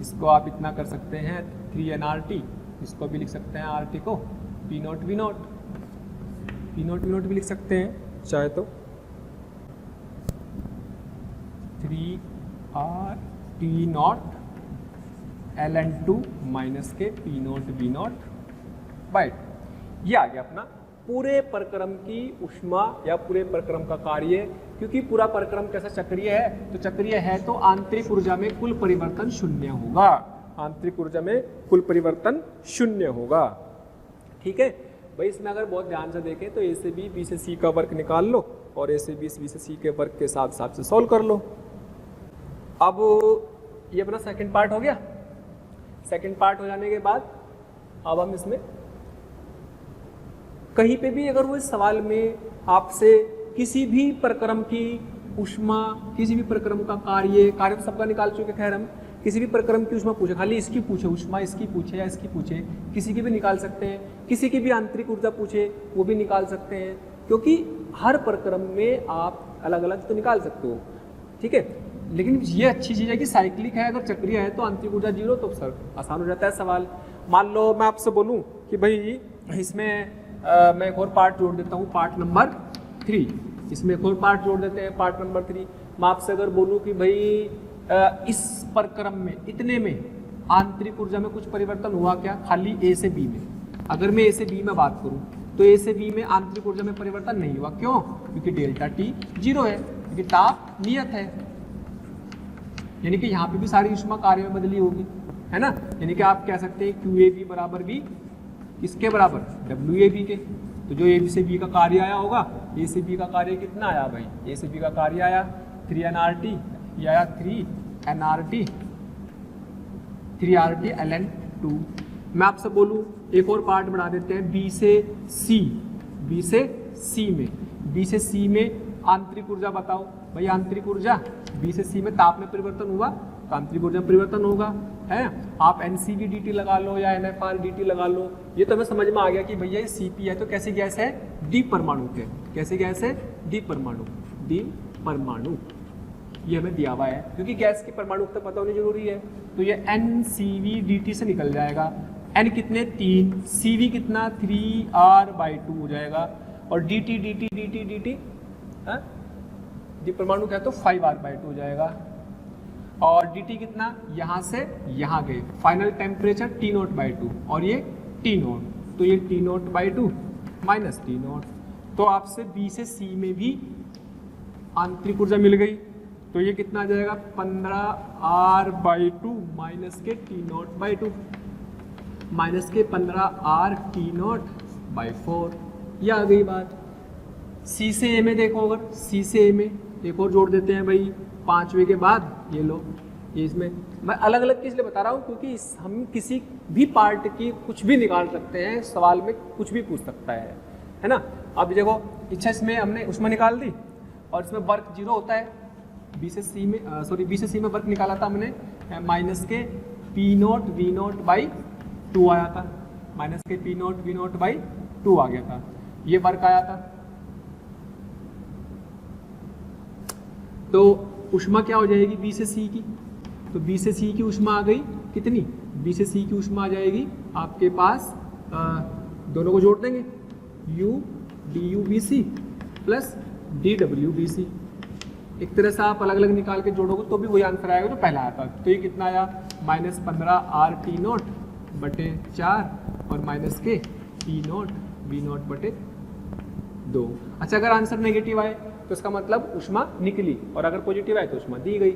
इसको आप इतना कर सकते हैं 3nRT, इसको भी लिख सकते हैं RT को P0 V0, P0 V0 भी लिख सकते हैं चाहे तो, 3RT0 ln2 माइनस के P0 V0 बाय। ये आ गया अपना पूरे प्रक्रम की ऊष्मा या पूरे प्रक्रम का कार्य। क्योंकि पूरा प्रक्रम कैसा चक्रीय है, तो चक्रीय है तो आंतरिक ऊर्जा में कुल परिवर्तन 0 होगा। आंतरिक ऊर्जा में कुल परिवर्तन 0 होगा। ठीक है भाई, इसमें अगर बहुत ध्यान से देखें तो ए से बी, बी से सी का वर्क निकाल लो और ए से बी से सी के वर्क के साथ साथ से सॉल्व कर लो। अब ये अपना सेकंड पार्ट हो गया। सेकंड पार्ट हो जाने के बाद अब हम इसमें कहीं पे भी अगर वो इस सवाल में आपसे किसी भी प्रक्रम की ऊष्मा, किसी भी प्रक्रम का कार्य तो सबका निकाल चुके, खैर हम किसी भी प्रक्रम की ऊष्मा पूछे, खाली इसकी पूछे, ऊष्मा इसकी पूछे या इसकी पूछे, किसी की भी निकाल सकते हैं। किसी की भी आंतरिक ऊर्जा पूछे वो भी निकाल सकते हैं, क्योंकि हर प्रक्रम में आप अलग अलग तो निकाल सकते हो। ठीक है, लेकिन ये अच्छी चीज़ है कि साइक्लिक है, अगर चक्रीय है तो आंतरिक ऊर्जा 0, तो सर आसान हो जाता है सवाल। मान लो मैं आपसे बोलूँ कि भाई इसमें मैं एक और पार्ट जोड़ देता हूँ, पार्ट नंबर 3, इसमें एक और पार्ट जोड़ देते हैं, पार्ट नंबर 3। मैं आपसे अगर बोलूँ कि भाई इस प्रक्रम में इतने में आंतरिक ऊर्जा में कुछ परिवर्तन हुआ क्या, खाली ए से बी में। अगर मैं ए से बी में बात करूँ तो ए से बी में आंतरिक ऊर्जा में परिवर्तन नहीं हुआ। क्यों? क्योंकि डेल्टा टी 0 है, क्योंकि ताप नियत है, यानी कि यहाँ पे भी सारी ऊष्मा कार्य में बदली होगी, है ना। यानी कि आप कह सकते हैं क्यू ए बी बराबर भी किसके बराबर? डब्ल्यू ए बी के। तो जो ए से बी का कार्य आया होगा, ए से बी का कार्य कितना आया भाई? ए से बी का कार्य आया 3nRT, ये आया 3nRT, 3RT ln2। मैं आपसे बोलूँ एक और पार्ट बढ़ा देते हैं, बी से सी, बी से सी में, बी से सी में आंतरिक ऊर्जा बताओ भाई। आंतरिक ऊर्जा बी से सी में ताप में परिवर्तन हुआ तो आंतरिक ऊर्जा में परिवर्तन होगा, है। आप NCV dt लगा लो या NFR dt लगा लो, ये तो हमें समझ में आ गया कि भैया ये CP है तो कैसी गैस है? डी परमाणु के। कैसे गैस है? डी परमाणु, डी परमाणु, ये हमें दिया हुआ है। क्योंकि गैस की परमाणु तो पता होनी जरूरी है। तो ये NCV dt से निकल जाएगा। N कितने? 3, CV कितना? 3R/2 हो जाएगा, और dt dt dt dt D परमाणु क्या है तो 5R/2 हो जाएगा। और dt कितना? यहाँ से यहाँ गए, फाइनल टेम्परेचर T0/2 और ये T0, तो ये T0/2 माइनस T0। तो आपसे B से C में भी आंतरिक ऊर्जा मिल गई, तो ये कितना आ जाएगा? 15R/2 माइनस के T0/2, माइनस के 15R T0/4। ये आ गई बात। C से A में देखो, अगर C से A में एक और जोड़ देते हैं भाई 5वें के बाद, ये लो, ये इसमें मैं अलग अलग इसलिए बता रहा हूँ क्योंकि हम किसी भी पार्ट की कुछ भी निकाल सकते हैं, सवाल में कुछ भी पूछ सकता है ना। अब देखो इच्छा इसमें हमने उसमें निकाल दी और इसमें वर्क 0 होता है। बी से सी में वर्क निकाला था हमने, माइनस के P0 V0/2 आया था, माइनस के P0 V0/2 आ गया था, ये वर्क आया था। तो ऊष्मा क्या हो जाएगी बी से सी की? तो बी से सी की ऊष्मा आ गई कितनी? बी से सी की ऊष्मा आ जाएगी आपके पास, दोनों को जोड़ देंगे, U DUBC प्लस DWBC। एक तरह से आप अलग अलग निकाल के जोड़ोगे तो भी वही आंसर आएगा जो पहला आया था। तो ये कितना आया? -15R T0/4 और माइनस के P0 V0/2। अच्छा, अगर आंसर नेगेटिव आए तो इसका मतलब ऊष्मा निकली, और अगर पॉजिटिव आए तो ऊष्मा दी गई।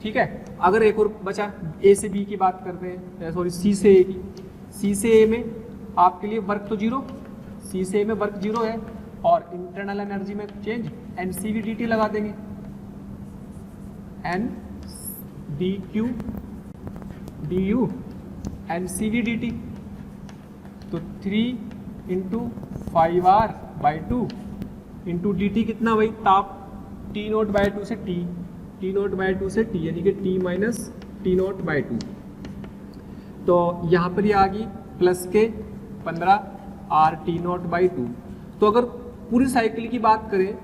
ठीक है, अगर एक और बचा ए से बी की बात करते हैं, सॉरी सी से ए की। सी से ए में आपके लिए वर्क तो 0, सी से ए में वर्क 0 है, और इंटरनल एनर्जी में चेंज NCV/dt लगा देंगे, NdQ du NCV/dt, तो 3 इंटू 5R/2 इंटू dt कितना भाई ताप, T0/2 से T, T0/2 से T यानी कि T माइनस T0/2। तो यहाँ पर ये आ गई प्लस के 15 RT0/2। तो अगर पूरी साइकिल की बात करें,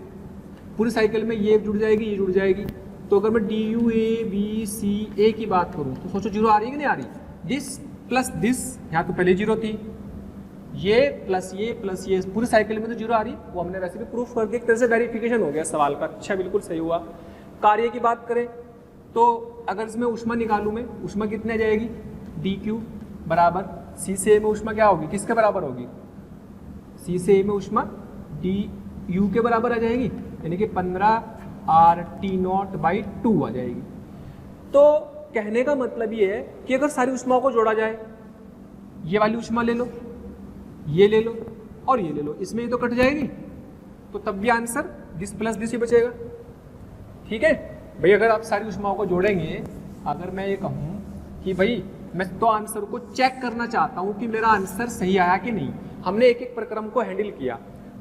पूरी साइकिल में ये जुड़ जाएगी, ये जुड़ जाएगी, तो अगर मैं DU A B C A की बात करूँ तो सोचो जीरो आ रही है कि नहीं आ रही, दिस प्लस दिस, यहाँ तो पहले जीरो थी, ये प्लस ये पूरी साइकिल में तो जीरो आ रही, वो हमने वैसे भी प्रूफ कर दिया, एक तरह से वेरिफिकेशन हो गया सवाल का। अच्छा, बिल्कुल सही हुआ। कार्य की बात करें तो अगर इसमें ऊष्मा निकालूं मैं, ऊष्मा कितने आ जाएगी, DQ बराबर C से A में ऊष्मा क्या होगी, किसके बराबर होगी, C से A में ऊष्मा DU के बराबर आ जाएगी, यानी कि 15 RT0/2 आ जाएगी। तो कहने का मतलब ये है कि अगर सारी ऊष्माओं को जोड़ा जाए, ये वाली ऊष्मा ले लो, ये ले लो और ये ले लो, इसमें ये तो कट जाएगी, तो तब भी answer this plus this he बचेगा। ठीक है भाई, अगर आप सारी ऊष्माओं को जोड़ेंगे, अगर मैं ये कहूँ कि भाई मैं तो आंसर को चेक करना चाहता हूँ कि मेरा आंसर सही आया कि नहीं, हमने एक एक प्रक्रम को हैंडल किया,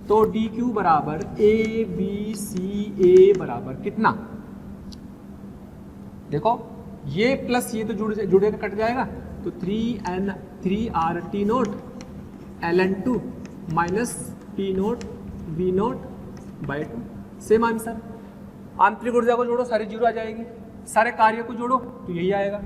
तो DQ बराबर ABCA बराबर कितना, देखो ये प्लस ये तो जुड़ेगा कट जाएगा, तो 3RT0 ln2 minus T0 V0/2, same answer. आंतरिक ऊर्जा को जोड़ो, सारी जीरो आ जाएगी, सारे कार्य को जोड़ो तो यही आएगा,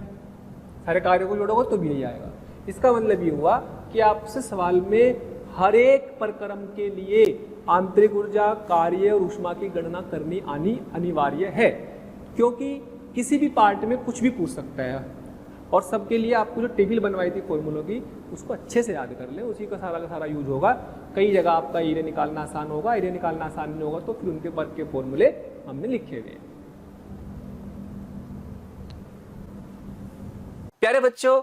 सारे कार्यों को जोड़ोगे तो भी यही आएगा। इसका मतलब ये हुआ कि आपसे सवाल में हर एक प्रक्रम के लिए आंतरिक ऊर्जा, कार्य और ऊष्मा की गणना करनी आनी अनिवार्य है, क्योंकि किसी भी पार्ट में कुछ भी पूछ सकता है। और सबके लिए आपको जो टेबल बनवाई थी फॉर्मूलों की, उसको अच्छे से याद कर लें, उसी का सारा यूज होगा। कई जगह आपका एरिया निकालना आसान होगा, एरिया निकालना आसान नहीं होगा तो फिर उनके वर्क के फॉर्मूले हमने लिखे हुए हैं। प्यारे बच्चों,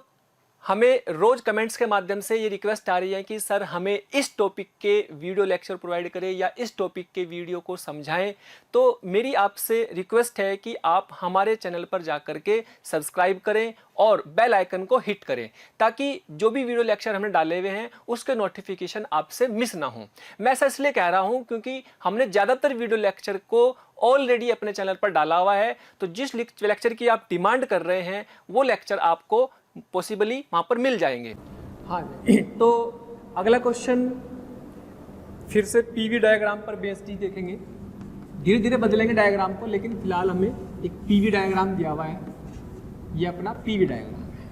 हमें रोज कमेंट्स के माध्यम से ये रिक्वेस्ट आ रही है कि सर हमें इस टॉपिक के वीडियो लेक्चर प्रोवाइड करें या इस टॉपिक के वीडियो को समझाएं। तो मेरी आपसे रिक्वेस्ट है कि आप हमारे चैनल पर जाकर के सब्सक्राइब करें और बेल आइकन को हिट करें, ताकि जो भी वीडियो लेक्चर हमने डाले हुए हैं उसके नोटिफिकेशन आपसे मिस ना हो। मैं ऐसा इसलिए कह रहा हूं क्योंकि हमने ज़्यादातर वीडियो लेक्चर को ऑलरेडी अपने चैनल पर डाला हुआ है, तो जिस लेक्चर की आप डिमांड कर रहे हैं वो लेक्चर आपको पॉसिबली वहां पर मिल जाएंगे। हाँ, तो अगला क्वेश्चन फिर से पीवी डायग्राम पर बेस्ड ही देखेंगे, धीरे धीरे बदलेंगे डायग्राम को, लेकिन फिलहाल हमें एक पीवी डायग्राम दिया हुआ है, ये अपना पीवी डायग्राम है।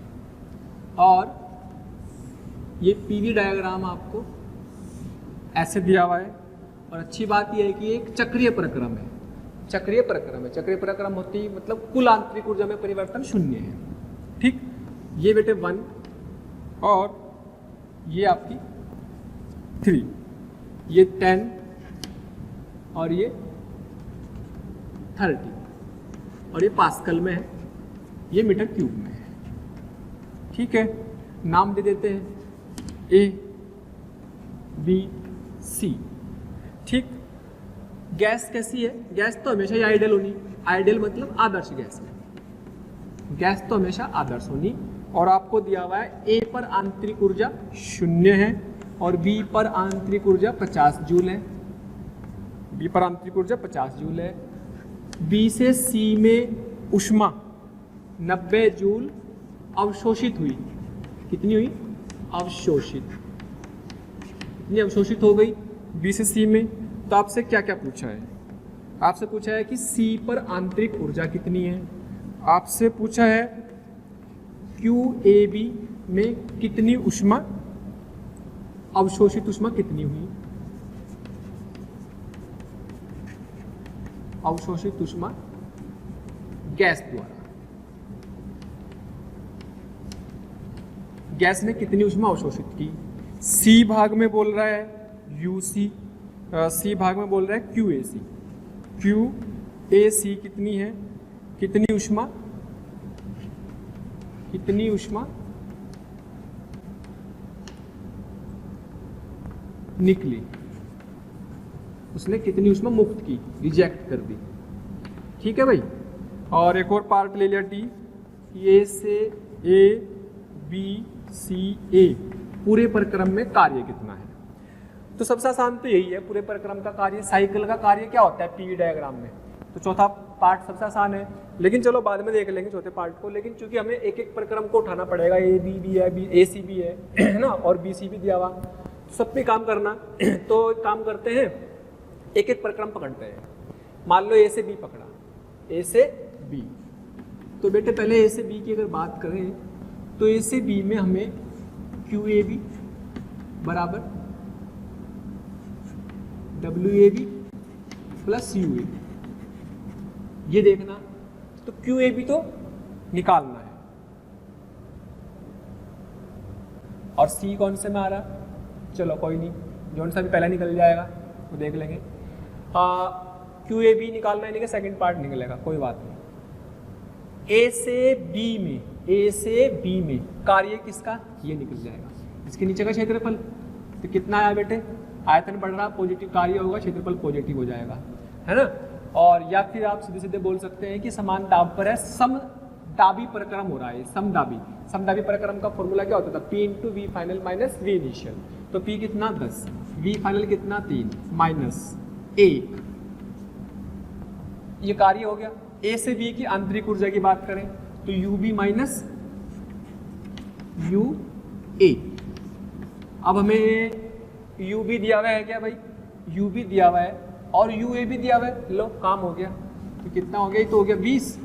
और ये पीवी डायग्राम आपको ऐसे दिया हुआ है, और अच्छी बात यह है कि एक चक्रीय प्रक्रम है, चक्रीय प्रक्रम है। चक्रीय प्रक्रम होती मतलब कुल आंतरिक ऊर्जा में परिवर्तन 0 है। ठीक, ये बेटे 1 और ये आपकी 3, ये 10 और ये 30, और ये पास्कल में है, ये मीटर क्यूब में है। ठीक है, नाम दे देते हैं ABC। ठीक, गैस कैसी है, गैस तो हमेशा ही आइडियल होनी, आइडियल मतलब आदर्श गैस है, गैस तो हमेशा आदर्श होनी। और आपको दिया हुआ है A पर आंतरिक ऊर्जा 0 है और B पर आंतरिक ऊर्जा 50 जूल है, B पर आंतरिक ऊर्जा 50 जूल है। B से C में ऊष्मा 90 जूल अवशोषित हुई, कितनी हुई, अवशोषित, कितनी अवशोषित हो गई B से C में। तो आपसे क्या क्या पूछा है, आपसे पूछा है कि C पर आंतरिक ऊर्जा कितनी है, आपसे पूछा है QAB में कितनी ऊष्मा, अवशोषित ऊष्मा कितनी हुई, अवशोषित ऊष्मा गैस द्वारा, गैस ने कितनी ऊष्मा अवशोषित की। C भाग में बोल रहा है UC, C भाग में बोल रहा है QAC, QAC कितनी है, कितनी ऊष्मा, कितनी ऊष्मा निकली, उसने कितनी ऊष्मा मुक्त की, रिजेक्ट कर दी। ठीक है भाई। और एक और पार्ट ले लिया टी, ए से ए बी सी ए, पूरे परिक्रम में कार्य कितना है। तो सबसे आसान तो यही है, पूरे परिक्रम का कार्य, साइकिल का कार्य क्या होता है पी डायग्राम में। तो चौथा पार्ट सबसे आसान है, लेकिन चलो बाद में देख लेंगे चौथे पार्ट को। लेकिन चूंकि हमें एक एक परिक्रम को उठाना पड़ेगा, ए बी भी है, बी ए सी भी है ना, और बी सी भी दिया हुआ, तो सब पे काम करना। तो काम करते हैं, एक एक परिक्रम पकड़ते हैं। मान लो ए से बी पकड़ा, ए से बी, तो बेटे पहले ए से बी की अगर बात करें तो ए से बी में हमें क्यू ए बी बराबर W A B plus U A, ये देखना। तो क्यू ए बी तो निकालना है, और सी कौन से में आ रहा, चलो कोई नहीं, जौन सा भी पहला निकल जाएगा वो देख लेंगे। क्यू ए बी निकालना है, नहीं कि सेकेंड पार्ट निकलेगा, कोई बात नहीं। ए से बी में, ए से बी में कार्य किसका, ये निकल जाएगा, इसके नीचे का क्षेत्रफल। तो कितना आया बेटे, आयतन बढ़ रहा, पॉजिटिव कार्य होगा, क्षेत्रफल पॉजिटिव हो जाएगा, है ना। और या फिर आप सीधे सीधे बोल सकते हैं कि समान दाब पर है, समदाबी परिक्रम हो रहा है, समदाबी। समदाबी परिक्रम का फॉर्मूला क्या होता था, P into V final minus V initial. तो P कितना 10, वी फाइनल कितना 3 माइनस 1, ये कार्य हो गया। ए से बी की आंतरिक ऊर्जा की बात करें तो यू बी माइनस यू ए। अब हमें यू बी दिया हुआ है क्या भाई, यू बी दिया हुआ है और यू ए भी दिया हुआ है, लो काम हो गया। तो कितना हो गया, ये तो हो गया 20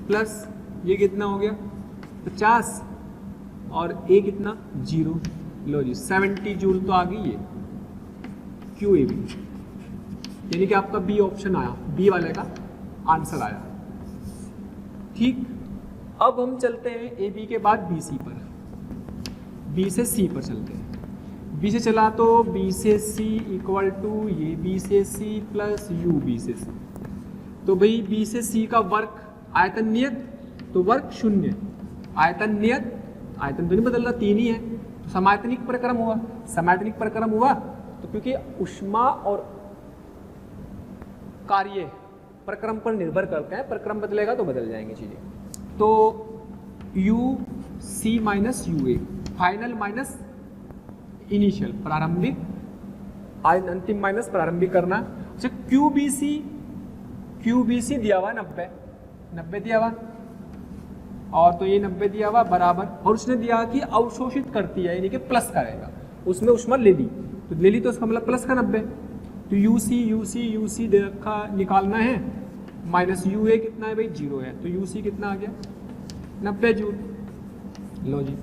प्लस ये कितना हो गया 50 और ए कितना 0, लो जी 70 जूल तो आ गई है क्यू ए बी, यानी कि आपका बी ऑप्शन आया, बी वाले का आंसर आया। ठीक, अब हम चलते हैं ए बी के बाद बी सी पर, बी से सी पर चलते हैं। बी से चला तो बी से सी इक्वल टू ये बी से सी प्लस यू बी से सी। तो भाई बी से सी का वर्क, आयतन नियत तो वर्क 0, आयतन नियत, आयतन तो नहीं बदल रहा, 3 ही है, तो समायतनिक परिक्रम हुआ। समायतनिक परिक्रम हुआ तो क्योंकि उष्मा और कार्य परिक्रम पर निर्भर करते हैं, परिक्रम बदलेगा तो बदल जाएंगे चीजें। तो U C minus U A, final minus initial, प्रारंभिक, अंतिम माइनस प्रारंभिक करना। अच्छा क्यू बी सी दिया हुआ 90 दिया हुआ, और तो ये 90 दिया हुआ बराबर, और उसने दिया कि अवशोषित करती है, यानी कि प्लस करेगा, उसमें उष्मा ले ली, तो ले ली तो उसका मतलब प्लस का 90। तो यू सी दे रखा, निकालना है, माइनस यू ए कितना है भाई 0 है, तो यू सी कितना आ गया 90 जूल। लो जी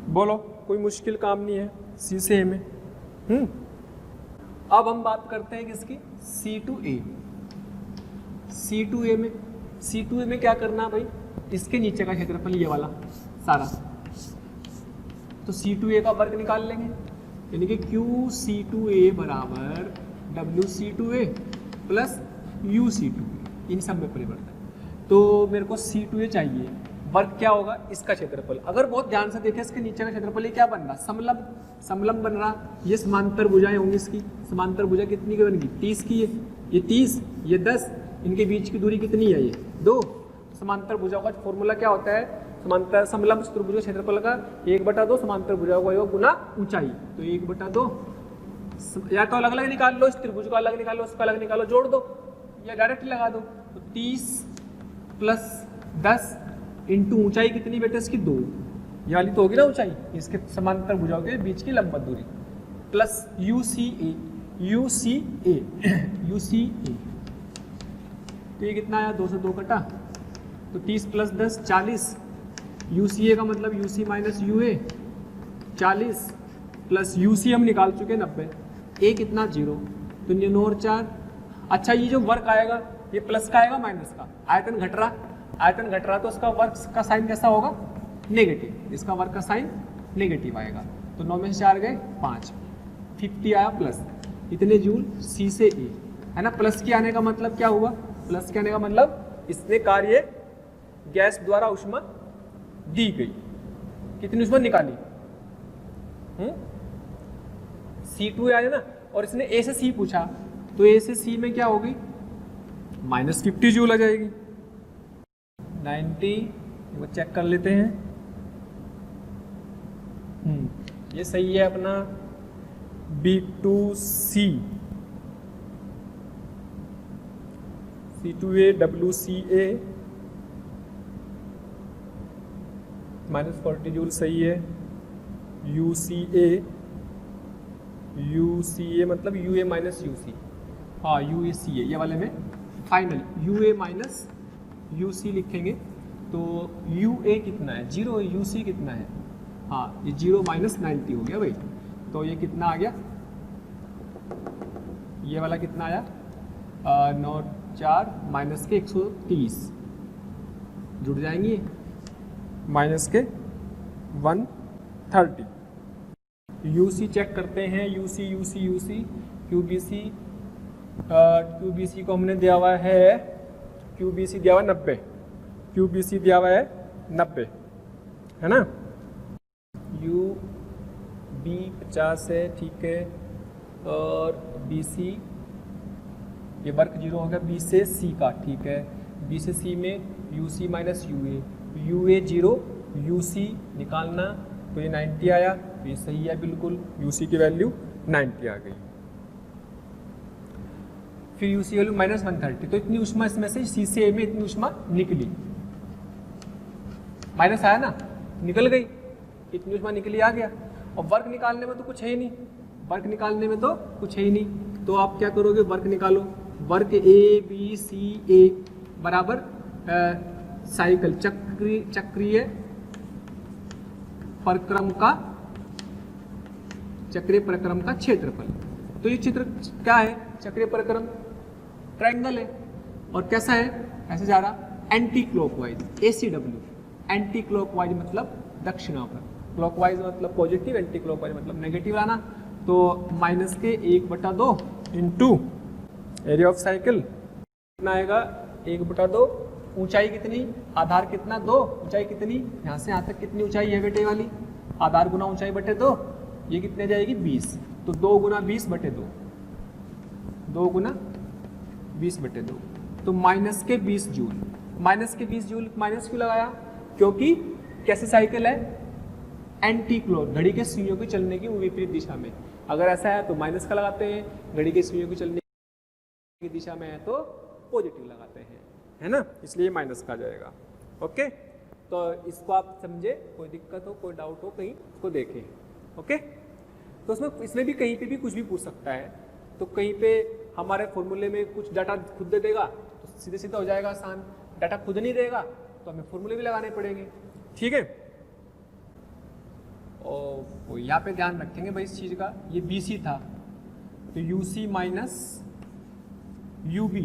बोलो, कोई मुश्किल काम नहीं है सी से ए में। अब हम बात करते हैं किसकी, सी टू ए। सी टू ए में क्या करना भाई, इसके नीचे का क्षेत्रफल ये वाला सारा, तो सी टू ए का वर्ग निकाल लेंगे, यानी कि क्यू सी टू ए बराबर W C to A plus U C to A, इन सब में परिवर्तन। तो मेरे को सी टू ए चाहिए, वर्ग क्या होगा, इसका क्षेत्रफल। अगर बहुत ध्यान से देखें इसके नीचे का क्षेत्रफल ये क्या बन रहा, समलंब बन रहा। ये समांतर भुजाएं होंगी, इसकी समांतर भुजा कितनी की बनेगी 30 की है, ये 30 ये 10, इनके बीच की दूरी कितनी है, ये 2। समांतर भुजाओं का फॉर्मूला क्या होता है, समांतर समलंब चतुर्भुज क्षेत्रफल का 1/2 समांतर भुजाओं का योग गुना ऊंचाई, तो 1/2, या तो अलग अलग निकाल लो, इस त्रिभुज का अलग निकालो, उसका अलग निकालो, जोड़ दो या डायरेक्ट लगा दो। तो 30 प्लस 10 इंटू ऊंचाई कितनी बेटे इसकी 2, ये वाली तो होगी ना ऊंचाई, इसके समांतर भुजाओं के बीच की लंबवत दूरी, प्लस यू सी ए, तो ये कितना आया 2 से 2 कटा, तो 30 प्लस 10 40, यू सी ए का मतलब U C minus U A 40 plus U C हम निकाल चुके 90, ए कितना 0, तो 9 और 4। अच्छा ये जो वर्क आएगा ये प्लस का आएगा माइनस का, आयतन घट रहा तो उसका वर्क का साइन कैसा होगा, नेगेटिव, इसका वर्क का साइन नेगेटिव आएगा। तो 9 में से 4 गए 5, 50 आया प्लस, इतने जूल सी से ए, है ना। प्लस के आने का मतलब क्या हुआ, प्लस के आने का मतलब इसने कार्य गैस द्वारा ऊष्मा दी गई, कितनी ऊष्मा निकाली, C2 आया ना, और इसने ए से सी पूछा, तो ए से सी में क्या होगी, -50 जूल आ जाएगी। 90 वो चेक कर लेते हैं। ये सही है अपना B2C, C2A WCA -40 जूल सही है। UCA मतलब UA माइनस UC, हाँ UACA ये वाले में फाइनल UA माइनस UC लिखेंगे तो UA कितना है 0, UC कितना है, हाँ ये 0 माइनस 90 हो गया भाई। तो ये कितना आ गया, ये वाला कितना आया 9 4 माइनस के 130 जुड़ जाएंगे, माइनस के 130। UC चेक करते हैं, UC QBC को हमने दिया हुआ है, QBC दिया हुआ 90, QBC दिया हुआ है 90 है ना। UB 50 है, ठीक है, और BC ये वर्क 0 हो गया B से C का, ठीक है। B से C में UC माइनस UA 0, UC निकालना तो ये 90 आया, तो ये सही है बिल्कुल, UC की वैल्यू 90 आ गई। फिर UC वैल्यू -130, तो इतनी ऊष्मा इसमें से C से A में इतनी ऊष्मा निकली, माइनस आया ना, निकल गई, इतनी ऊष्मा निकली आ गया। और वर्क निकालने में तो कुछ है ही नहीं, वर्क निकालने में तो कुछ है ही नहीं, तो आप क्या करोगे, वर्क निकालो। वर्क ABCA बराबर साइकिल चक्रीय परिक्रम का क्षेत्रफल। तो ये चित्र क्या है, चक्रीय परिक्रम ट्रायंगल है, और कैसा है, ऐसे जा रहा anti clockwise, ACW, anti clockwise मतलब दक्षिणावर्त, क्लॉकवाइज मतलब पॉजिटिव, एंटी क्लॉकवाइज मतलब नेगेटिव आना। तो माइनस के 1/2 इंटू एरिया ऑफ साइकिल कितना आएगा, 1/2, ऊंचाई कितनी, आधार कितना 2, ऊंचाई कितनी, यहाँ से यहाँ तक कितनी ऊंचाई है बेटे वाली, आधार गुना ऊंचाई बटे 2, ये कितने जाएगी 20, तो 2 गुना 20/2, 2 गुना 20/2, तो माइनस के 20 जूल। माइनस के 20 जूल माइनस क्यों लगाया, क्योंकि कैसे साइकिल है, एंटी क्लॉक, घड़ी के सुइयों के चलने की विपरीत दिशा में। अगर ऐसा है तो माइनस का लगाते हैं, घड़ी के सुइयों के चलने की दिशा में है तो पॉजिटिव लगाते हैं, है ना, इसलिए माइनस का जाएगा। ओके, तो इसको आप समझे, कोई दिक्कत हो, कोई डाउट हो कहीं, उसको देखें। ओके, तो इसमें भी कहीं पे भी कुछ भी पूछ सकता है, तो कहीं पे हमारे फॉर्मूले में कुछ डाटा खुद दे देगा तो सीधे सीधा हो जाएगा आसान, डाटा खुद नहीं देगा तो हमें फॉर्मूले भी लगाने पड़ेंगे, ठीक है। और यहाँ पे ध्यान रखेंगे भाई इस चीज़ का, ये BC था तो UC माइनस UB,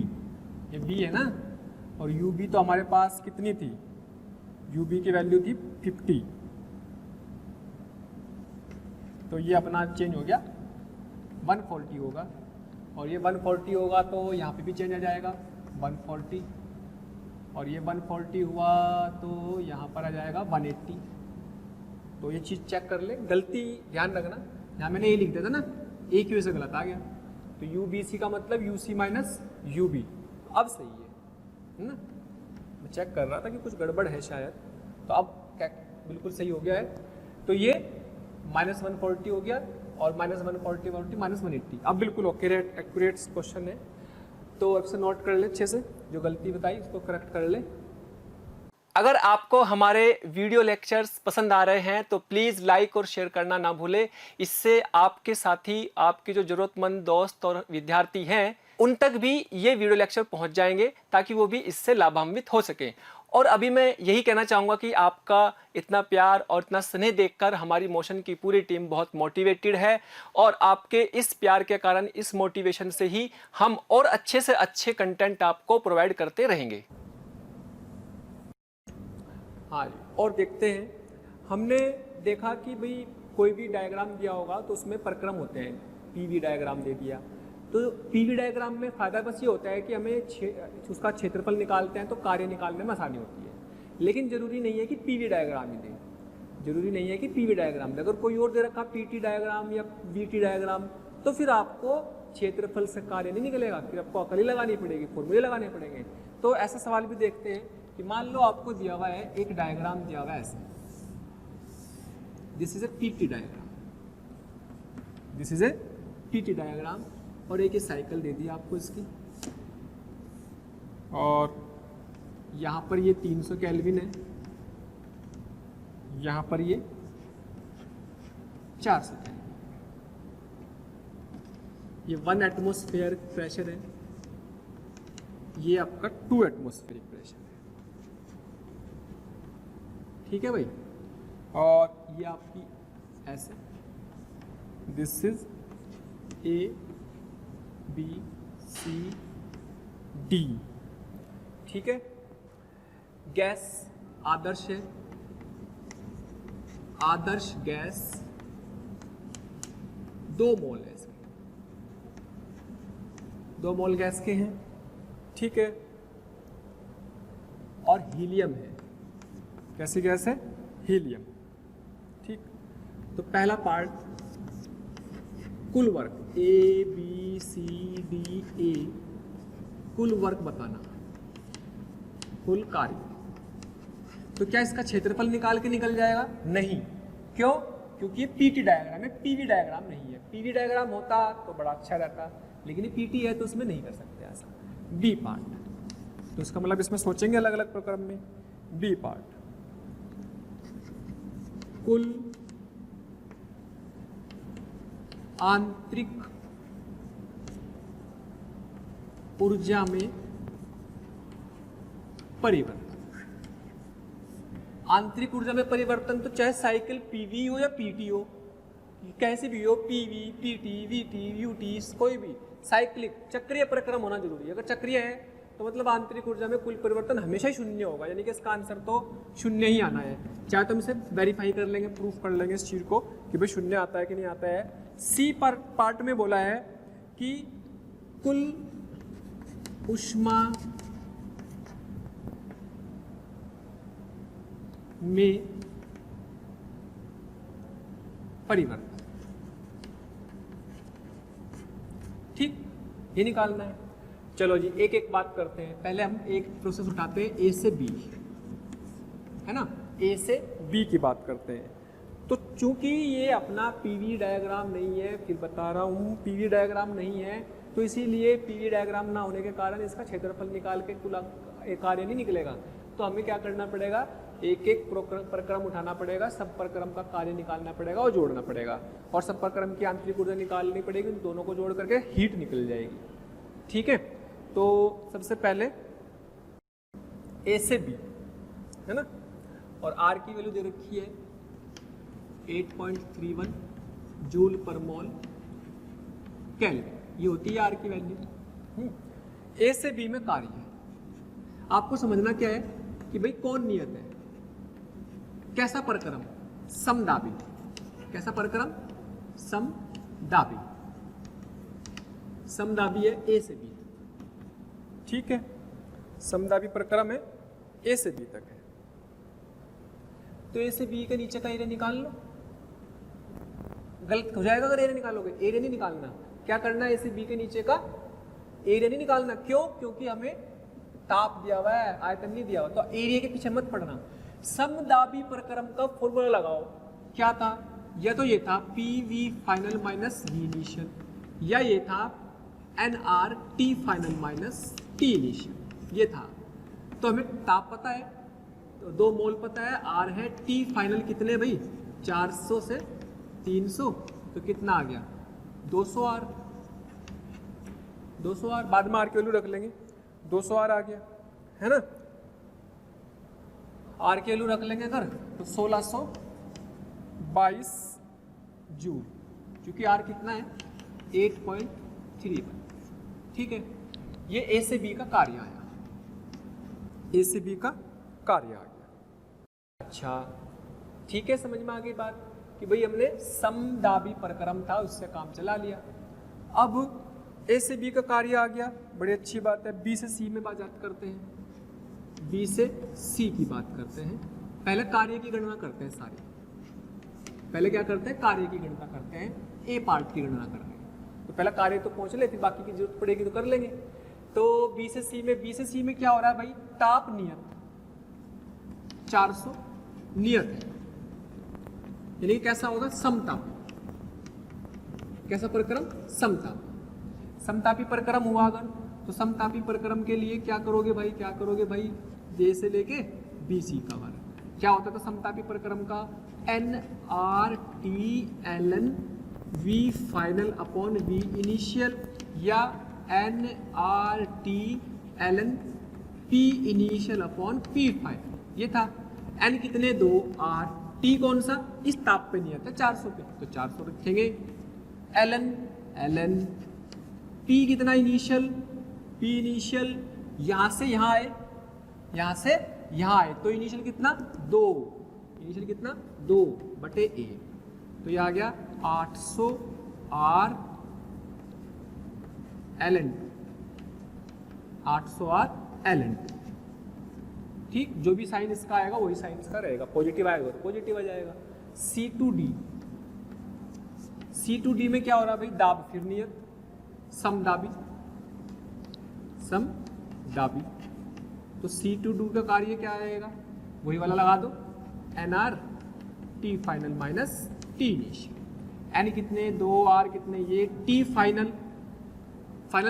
ये B है ना, और UB तो हमारे पास कितनी थी, UB की वैल्यू थी 50, तो ये अपना चेंज हो गया 140 होगा, और ये 140 होगा तो यहाँ पे भी चेंज आ जाएगा 140, और ये 140 हुआ तो यहाँ पर आ जाएगा 180। तो ये चीज़ चेक कर ले, गलती ध्यान रखना, यहाँ मैंने ये लिख दिया था ना, एक की वजह से गलत आ गया, तो UBC का मतलब UC माइनस UB, अब सही है ना, मैं चेक कर रहा था कि कुछ गड़बड़ है शायद, तो अब क्या बिल्कुल सही हो गया है। तो ये -140 हो गया, और -140 -180, अब बिल्कुल ओके, एक्यूरेट क्वेश्चन है। तो अब से नोट कर ले अच्छे से, जो गलती बताई उसको करेक्ट कर ले। अगर आपको हमारे वीडियो लेक्चर्स पसंद आ रहे हैं तो प्लीज़ लाइक और शेयर करना ना भूलें, इससे आपके साथी, आपके जो ज़रूरतमंद दोस्त और विद्यार्थी हैं उन तक भी ये वीडियो लेक्चर पहुंच जाएंगे, ताकि वो भी इससे लाभान्वित हो सकें। और अभी मैं यही कहना चाहूँगा कि आपका इतना प्यार और इतना स्नेह देखकर हमारी मोशन की पूरी टीम बहुत मोटिवेटेड है, और आपके इस प्यार के कारण, इस मोटिवेशन से ही हम और अच्छे से अच्छे कंटेंट आपको प्रोवाइड करते रहेंगे। हाँ जी, और देखते हैं, हमने देखा कि भाई कोई भी डायग्राम दिया होगा तो उसमें प्रक्रम होते हैं, PV डायग्राम दे दिया, तो PV डायग्राम में फ़ायदा बस ये होता है कि हमें उसका क्षेत्रफल निकालते हैं तो कार्य निकालने में आसानी होती है, लेकिन ज़रूरी नहीं है कि PV डायग्राम ही दे, ज़रूरी नहीं है कि PV डायग्राम दे, अगर कोई और दे रखा PT डायग्राम या BT डायग्राम तो फिर आपको क्षेत्रफल से कार्य नहीं निकलेगा, फिर आपको अकल ही लगानी पड़ेगी, फॉर्मूले लगाने पड़ेंगे। तो ऐसा सवाल भी देखते हैं कि मान लो आपको दिया हुआ है एक डायग्राम दिया हुआ है ऐसे, this is A PT diagram, this is A PT diagram, और एक साइकिल दे दी आपको इसकी, और यहाँ पर ये 300 केल्विन है, यहाँ पर ये 400 केल्विन, ये 1 एटमॉस्फेयर प्रेशर है, ये आपका 2 एटमॉस्फेरिक प्रेशर है, ठीक है भाई। और ये आपकी ऐसे, this is A B C D, ठीक है। गैस आदर्श है, आदर्श गैस 2 मोल है इसमें, 2 मोल गैस के हैं, ठीक है। और हीलियम है, कैसी गैस है? हीलियम, ठीक। तो पहला पार्ट कुल work A B C D A, कुल वर्क बताना, कुल कार्य। तो क्या इसका क्षेत्रफल निकाल के निकल जाएगा? नहीं। क्यों? क्योंकि ये पीटी डायग्राम है, पीवी डायग्राम नहीं है। पीवी डायग्राम होता तो बड़ा अच्छा रहता, लेकिन ये पीटी है तो उसमें नहीं कर सकते ऐसा। बी पार्ट, तो इसका मतलब इसमें सोचेंगे अलग अलग प्रक्रम में। बी पार्ट, कुल आंतरिक ऊर्जा में परिवर्तन। आंतरिक ऊर्जा में परिवर्तन तो चाहे साइकिल पीवी हो या पीटी हो, कैसे भी हो, पीवी, पीटी, वीटी, यूटी, कोई भी साइक्लिक चक्रीय प्रक्रम होना जरूरी है। अगर चक्रीय है तो मतलब आंतरिक ऊर्जा में कुल परिवर्तन हमेशा ही शून्य होगा, यानी कि इसका आंसर तो शून्य ही आना है। चाहे तो हम इसे वेरीफाई कर लेंगे, प्रूफ कर लेंगे इस चीज को कि भाई शून्य आता है कि नहीं आता है। सी पार्ट में बोला है कि कुल ऊष्मा में परिवर्तन, ठीक, ये निकालना है। चलो जी एक एक बात करते हैं। पहले हम एक प्रोसेस उठाते हैं ए से बी, है ना, ए से बी की बात करते हैं। तो चूंकि ये अपना पीवी डायग्राम नहीं है, फिर बता रहा हूँ पीवी डायग्राम नहीं है, तो इसीलिए पीवी डायग्राम ना होने के कारण इसका क्षेत्रफल निकाल के कुल कार्य नहीं निकलेगा। तो हमें क्या करना पड़ेगा, एक एक प्रक्रम उठाना पड़ेगा, सब प्रक्रम का कार्य निकालना पड़ेगा और जोड़ना पड़ेगा, और सब प्रक्रम की आंतरिक ऊर्जा निकालनी पड़ेगी, उन दोनों को जोड़ करके हीट निकल जाएगी, ठीक है। तो सबसे पहले ए से बी, है ना, और आर की वैल्यू दे रखी है 8.31 जूल पर मोल केल्विन, ये होती है आर की वैल्यू। ए से बी में कार्य है, आपको समझना क्या है कि भाई कौन नियत है, कैसा प्रक्रम, समदाबी। कैसा प्रक्रम? समदाबी, समदाबी है ए से बी, ठीक है, समदाबी प्रक्रम है ए से बी तक है। तो ए से बी के नीचे का एरिया निकाल लो, गलत हो जाएगा अगर एरिया निकालोगे। एरिया नहीं निकालना, क्या करना है, ए से बी के नीचे का एरिया नहीं निकालना। क्यों? क्योंकि हमें ताप दिया हुआ है, आयतन नहीं दिया हुआ, तो एरिया के पीछे मत पड़ना। समदाबी प्रक्रम का फॉर्मूला लगाओ, क्या था, या तो ये था P final minus V initial, या ये था NR T final minus T initial, ये था। तो हमें ताप पता है, तो 2 मोल पता है, R है, T फाइनल कितने भाई, 400 से 300, तो कितना आ गया 200 R, 200 R, बाद में R की वैल्यू रख लेंगे, 200 R आ गया, है ना। R की वैल्यू रख लेंगे अगर, तो 1622 जूल, क्योंकि R कितना है 8.31, ठीक है। ये ए से बी का कार्य आया, ए से बी का कार्य आ गया। अच्छा ठीक है, समझ में आ गई बात कि भाई हमने समदाबी प्रक्रम था उससे काम चला लिया। अब ए से बी का कार्य आ गया, बड़ी अच्छी बात है। बी से सी में बात करते हैं, बी से सी की बात करते हैं। पहले कार्य की गणना करते हैं सारी, पहले क्या करते हैं, कार्य की गणना करते हैं, ए पार्ट की गणना करते हैं। तो पहला कार्य तो पहुंच ले, फिर बाकी की जरूरत पड़ेगी तो कर लेंगे। तो बी से सी में क्या हो रहा है भाई, ताप नियत 400 नियत है, यानी कैसा होगा, समताप। कैसा प्रक्रम, समताप। समतापी प्रक्रम हुआ अगर, तो समतापी प्रक्रम के लिए क्या करोगे भाई, जे से लेके बी सी का वर्ग। क्या होता था समतापी प्रक्रम का, N R T L N V final upon V initial, या N R T L N P initial upon P final. ये था एन कितने, 2 आर, टी कौन सा, इस ताप पे नहीं आता 400 पे, तो 400 रखेंगे। एल एन पी कितना इनिशियल, पी इनिशियल यहाँ से यहाँ आए, यहाँ से यहाँ आए, तो इनिशियल कितना 2, इनिशियल कितना 2 बटे ए, तो ये आ गया 800 R L N, 800 R L N. ठीक, जो भी साइन इसका आएगा वही साइन इसका रहेगा, पॉजिटिव आएगा तो पॉजिटिव आ जाएगा। C2D में क्या हो रहा है भाई, दाब फिर नियत, समदाबी, तो C2D का कार्य क्या आएगा, वही वाला लगा दो, NR T final minus T initial. N कितने, 2 R कितने, ये T फाइनल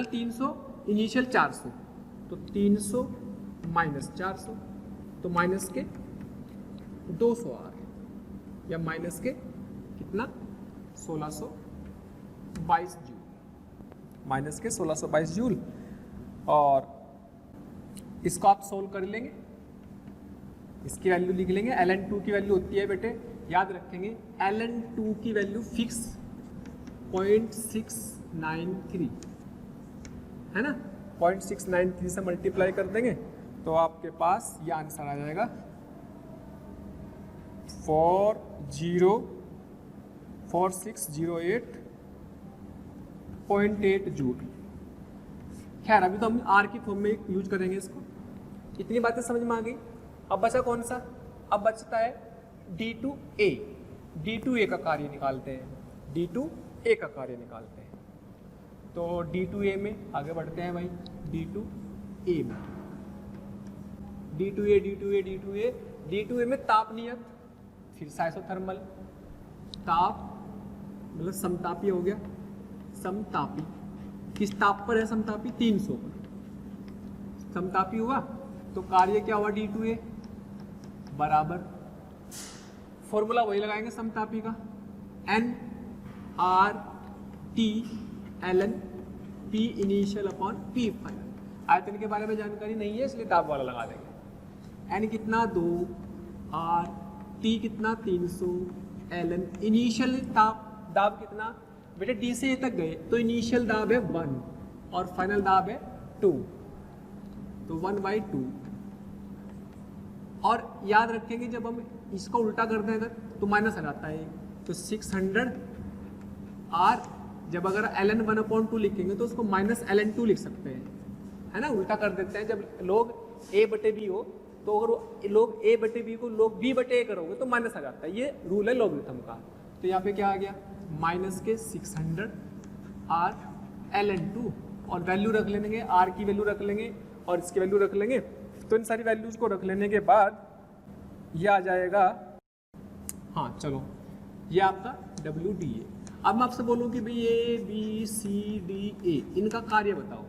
300, इनिशियल 400, तो 300 माइनस 400, तो माइनस के 200 आ गए, या माइनस के कितना 1622 जूल, माइनस के 1622 जूल। और इसको आप सोल्व कर लेंगे, इसकी वैल्यू लिख लेंगे। ln2 की वैल्यू होती है बेटे, याद रखेंगे, ln2 की वैल्यू फिक्स 0.693 है ना, 0.693 से मल्टीप्लाई कर देंगे तो आपके पास ये आंसर आ जाएगा 4608.8 जूल। खैर अभी तो हम आर की फॉर्म में यूज करेंगे इसको। इतनी बातें समझ में आ गई। अब बचा कौन सा, अब बचता है D2A। D2A का कार्य निकालते हैं, D2A का कार्य निकालते हैं। तो D2A में आगे बढ़ते हैं भाई, D2A में, D2A में ताप नियत, फिर आइसोथर्मल, ताप मतलब समतापी हो गया, समतापी किस ताप पर है, समतापी 300 पर समतापी हुआ, तो कार्य क्या हुआ D2A बराबर, फॉर्मूला वही लगाएंगे समतापी का, NRTln P initial upon P final. आयतन के बारे में जानकारी नहीं है इसलिए ताप वाला लगा देंगे। N कितना 2, R T कितना 300, ln इनिशियल दाब कितना बेटे, D से A तक गए तो इनिशियल दाब है 1 और फाइनल दाब है 2, तो 1/2। और याद रखेंगे जब हम इसको उल्टा कर दें अगर तो माइनस आ जाता है, तो 600 R, जब अगर ln 1/2 लिखेंगे तो उसको माइनस ln2 लिख सकते हैं, है ना, उल्टा कर देते हैं। जब लोग A/B हो तो अगर लोग A/B को लोग B/A करोगे तो माइनस आ जाता है, ये रूल है लॉगरिथम का। तो यहाँ पे क्या आ गया, माइनस के 600 R ln2, और वैल्यू रख लेंगे, R की वैल्यू रख लेंगे और इसकी वैल्यू रख लेंगे। तो इन सारी वैल्यूज को रख लेने के बाद ये आ जाएगा, हाँ चलो ये आपका WDA। अब मैं आपसे बोलूँ कि भाई ABCDA इनका कार्य बताओ,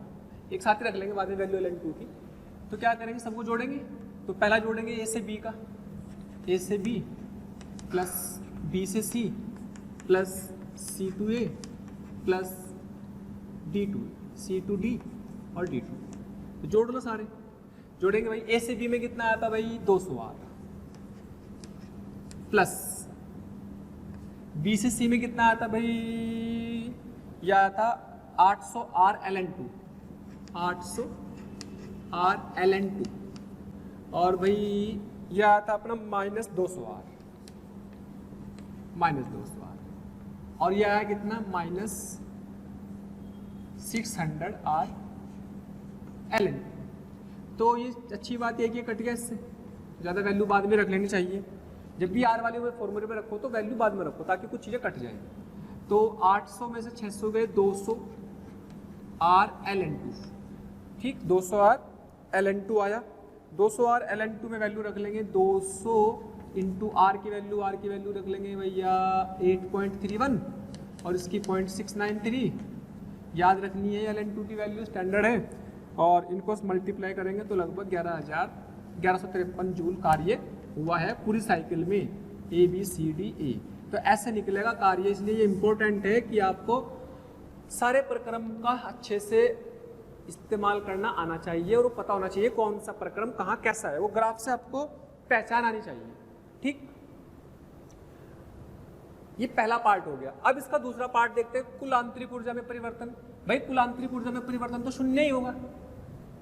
एक साथ ही रख लेंगे बाद में वैल्यू ln2 की। तो क्या करेंगे, सबको जोड़ेंगे। तो पहला जोड़ेंगे A से B का, A से B प्लस B से C plus C2A plus D2A, C2D और D2। तो जोड़ लो सारे, जोड़ेंगे भाई। A से B में कितना आया था भाई, 200 आता, प्लस B से C में कितना आया था भाई, यह आया था 800 R ln2, 800 R ln2, और भाई यह आया था अपना माइनस 200 R, और यह आया कितना माइनस 600 R ln। तो ये अच्छी बात है कि कट गया, इससे ज़्यादा वैल्यू बाद में रख लेनी चाहिए। जब भी R वाले हुए फॉर्मूले में रखो तो वैल्यू बाद में रखो ताकि कुछ चीज़ें कट जाएं। तो 800 में से 600 गए 200 आर एल एन टू, ठीक, 200 आर एल एन टू आया। 200 आर एल एन टू में वैल्यू रख लेंगे 200 इंटू आर की वैल्यू रख लेंगे भैया 8.31 और इसकी 0.693 याद रखनी है। एल एन टू की वैल्यू स्टैंडर्ड है और इनको मल्टीप्लाई करेंगे तो लगभग 11,1153 जूल कार्य हुआ है पूरी साइकिल में ए बी सी डी ए। तो ऐसे निकलेगा कार्य, इसलिए ये इम्पोर्टेंट है कि आपको सारे प्रक्रम का अच्छे से इस्तेमाल करना आना चाहिए और वो पता होना चाहिए कौन सा प्रक्रम कहाँ कैसा है, वो ग्राफ से आपको पहचान आनी चाहिए, ठीक। ये पहला पार्ट हो गया। अब इसका दूसरा पार्ट देखते हैं, कुल आंतरिक ऊर्जा में परिवर्तन। भाई कुल आंतरिक ऊर्जा में परिवर्तन तो शून्य ही होगा,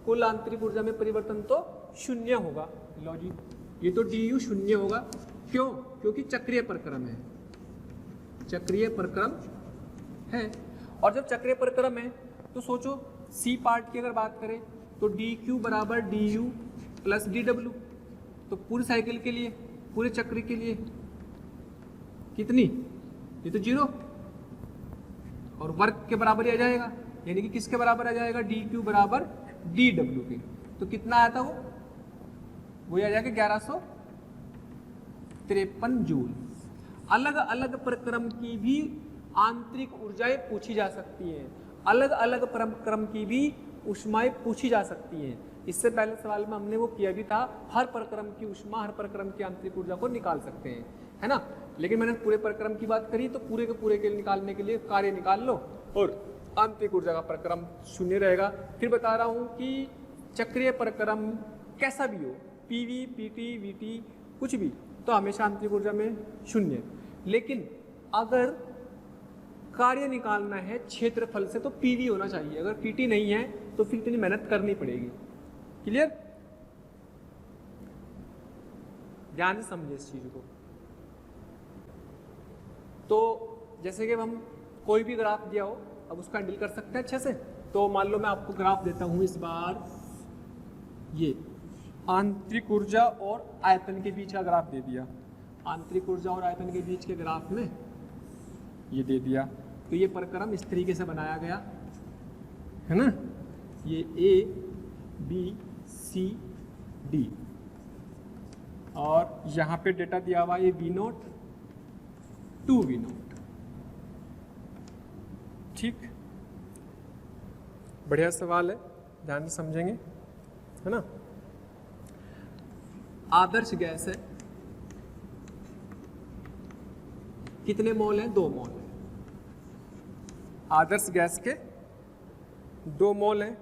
कुल आंतरिक ऊर्जा में परिवर्तन तो शून्य होगा। लो जी, ये तो डी यू शून्य होगा, क्यों? क्योंकि चक्रीय प्रक्रम है, चक्रीय प्रक्रम है। और जब चक्रीय प्रक्रम है तो सोचो सी पार्ट की अगर बात करें तो डी क्यू बराबर D you plus D W, तो पूरी साइकिल के लिए, पूरे चक्र के लिए कितनी, ये तो 0 और वर्ग के बराबर ही आ जाएगा, यानी कि किसके बराबर आ जाएगा, डी क्यू बराबर डी डब्ल्यू के। तो कितना आया था वो आ जाएगा 1153 जूल। अलग अलग प्रक्रम की भी आंतरिक ऊर्जाएं पूछी जा सकती हैं, अलग अलग प्रक्रम की भी ऊष्माएं पूछी जा सकती हैं। इससे पहले सवाल में हमने वो किया भी था, हर प्रक्रम की ऊष्मा, हर प्रक्रम की आंतरिक ऊर्जा को निकाल सकते हैं, है ना। लेकिन मैंने पूरे प्रक्रम की बात करी, तो पूरे के पूरे के निकालने के लिए कार्य निकाल लो और आंतरिक ऊर्जा का प्रक्रम शून्य रहेगा। फिर बता रहा हूँ कि चक्रीय प्रक्रम कैसा भी हो, पीवी, पीटी, वीटी, कुछ भी, तो हमेशा आंतरिक ऊर्जा में शून्य। लेकिन अगर कार्य निकालना है क्षेत्रफल से तो पीवी होना चाहिए, अगर पीटी नहीं है तो फिर इतनी मेहनत करनी पड़ेगी। क्लियर? ध्यान से समझिए इस चीज को। तो जैसे कि हम कोई भी ग्राफ दिया हो, अब उसका हैंडल कर सकते हैं अच्छे से। तो मान लो मैं आपको ग्राफ देता हूं इस बार, ये आंतरिक ऊर्जा और आयतन के बीच का ग्राफ दे दिया, आंतरिक ऊर्जा और आयतन के बीच के ग्राफ में ये दे दिया। तो ये प्रक्रम इस तरीके से बनाया गया है ना, ये ए बी सी डी और यहाँ पे डेटा दिया हुआ है V0 2 V0, ठीक। बढ़िया सवाल है, ध्यान से समझेंगे, है ना। आदर्श गैस है, कितने मोल हैं? 2 मोल है। आदर्श गैस के 2 मोल हैं।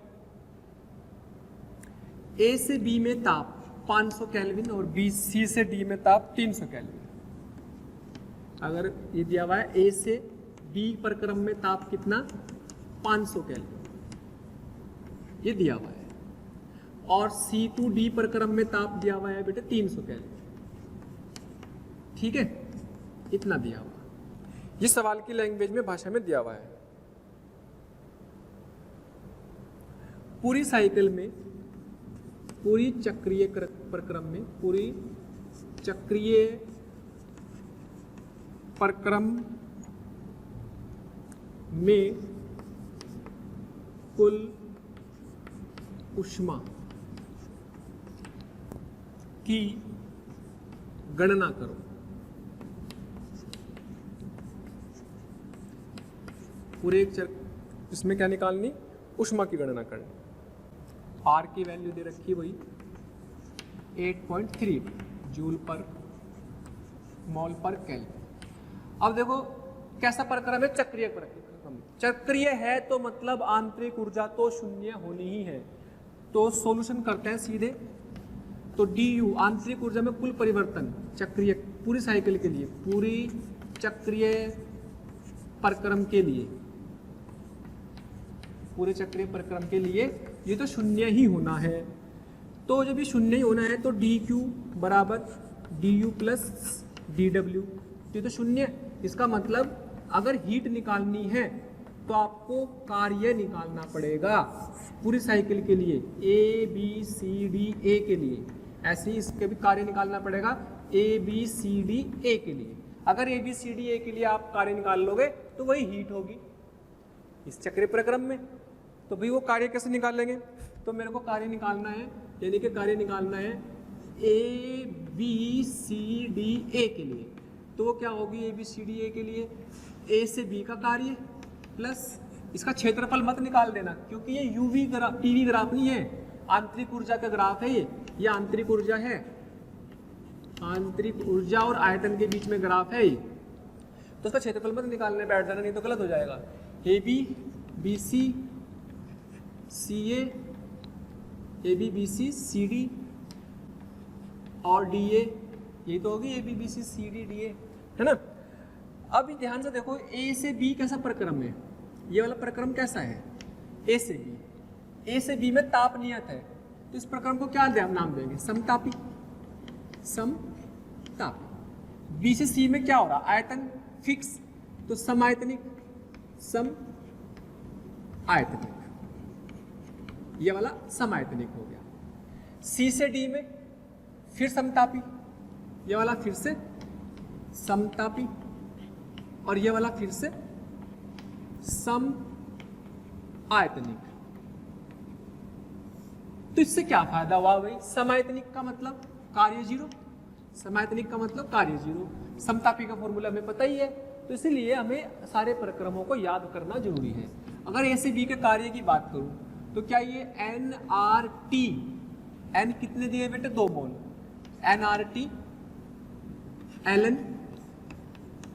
ए से बी में ताप 500 केल्विन और बी सी से डी में ताप 300 केल्विन। अगर ये दिया हुआ है ए से बी प्रक्रम में ताप कितना, 500 केल्विन, ये दिया हुआ है, और सी टू डी प्रक्रम में ताप दिया हुआ है बेटे 300 केल्विन, ठीक है, इतना दिया हुआ। ये सवाल की लैंग्वेज में, भाषा में दिया हुआ है। पूरी साइकिल में, पूरी चक्रीय प्रक्रम में, पूरी चक्रीय प्रक्रम में कुल ऊष्मा की गणना करो। पूरे एक इसमें क्या निकालनी, ऊष्मा की गणना करनी। आर की वैल्यू दे रखी वही 8.3 जूल पर मोल पर केल्विन। अब देखो कैसा प्रक्रम है, चक्रीय प्रक्रम। चक्रीय है तो मतलब आंतरिक ऊर्जा तो शून्य होनी ही है। तो सॉल्यूशन करते हैं सीधे। तो डी यू आंतरिक ऊर्जा में कुल परिवर्तन चक्रीय पूरी साइकिल के लिए, पूरी चक्रीय प्रक्रम के लिए, पूरे चक्रीय प्रक्रम के लिए ये तो शून्य ही होना है। तो जब ये शून्य ही होना है तो डी क्यू बराबर D you plus D W, ये तो शून्य। इसका मतलब अगर हीट निकालनी है तो आपको कार्य निकालना पड़ेगा पूरी साइकिल के लिए, ए बी सी डी ए के लिए। ऐसे ही इसके भी कार्य निकालना पड़ेगा ए बी सी डी ए के लिए। अगर ABCD के लिए आप कार्य निकाल लोगे तो वही हीट होगी इस चक्रीय प्रक्रम में। तो भाई वो कार्य कैसे निकालेंगे, तो मेरे को कार्य निकालना है, यानी कि कार्य निकालना है ABCDA के लिए। तो वो क्या होगी ABCDA के लिए, A से B का कार्य प्लस इसका क्षेत्रफल मत निकाल देना क्योंकि ये UV ग्राफ PV ग्राफ नहीं है, आंतरिक ऊर्जा का ग्राफ है ये आंतरिक ऊर्जा है, आंतरिक ऊर्जा और आयतन के बीच में ग्राफ है ये। तो उसका क्षेत्रफल मत निकालने बैठ जाना, नहीं तो गलत हो जाएगा। ABBC CA ABBC CD और DA, ये तो होगी ABBC CD DA, है ना। अब ध्यान से देखो A से B कैसा प्रक्रम है, ये वाला प्रक्रम कैसा है A से B में ताप नियत है, तो इस प्रक्रम को क्या नाम देंगे, समतापी, समतापी। B से C में क्या हो रहा, आयतन फिक्स, तो समायतनिक, समायतनिक, ये वाला समायतनिक हो गया। C से D में फिर समतापी, ये वाला फिर से समतापी, और ये वाला फिर से सम आयतनिक। तो इससे क्या फायदा हुआ भाई, समायतनिक का मतलब कार्य जीरो, समायतनिक का मतलब कार्य जीरो, समतापी का फॉर्मूला हमें पता ही है, तो इसीलिए हमें सारे प्रक्रमों को याद करना जरूरी है। अगर ए से बी के कार्य की बात करूं तो क्या ये nRT, n कितने दिए बेटे, 2 मोल, nRT ln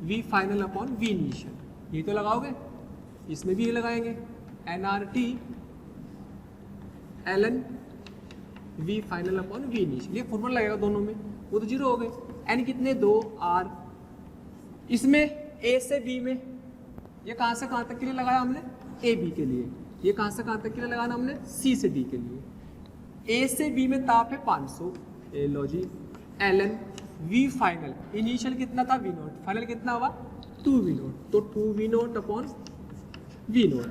V final upon V initial, ये तो लगाओगे, इसमें भी ये लगाएंगे nRT ln V final upon V initial, ये फॉर्मूला लगेगा दोनों में, वो तो जीरो हो गए। n कितने, 2R, इसमें A से B में ये कहाँ से कहाँ तक के लिए लगाया हमने, AB के लिए, ये कहाँ से कहाँ तक के लिए लगाना हमने, C से D के लिए। A से B में ताप है 500, ए लो जी, ln V फाइनल, इनिशियल कितना था V नोट, फाइनल कितना हुआ 2V नोट, तो 2V naught upon V note,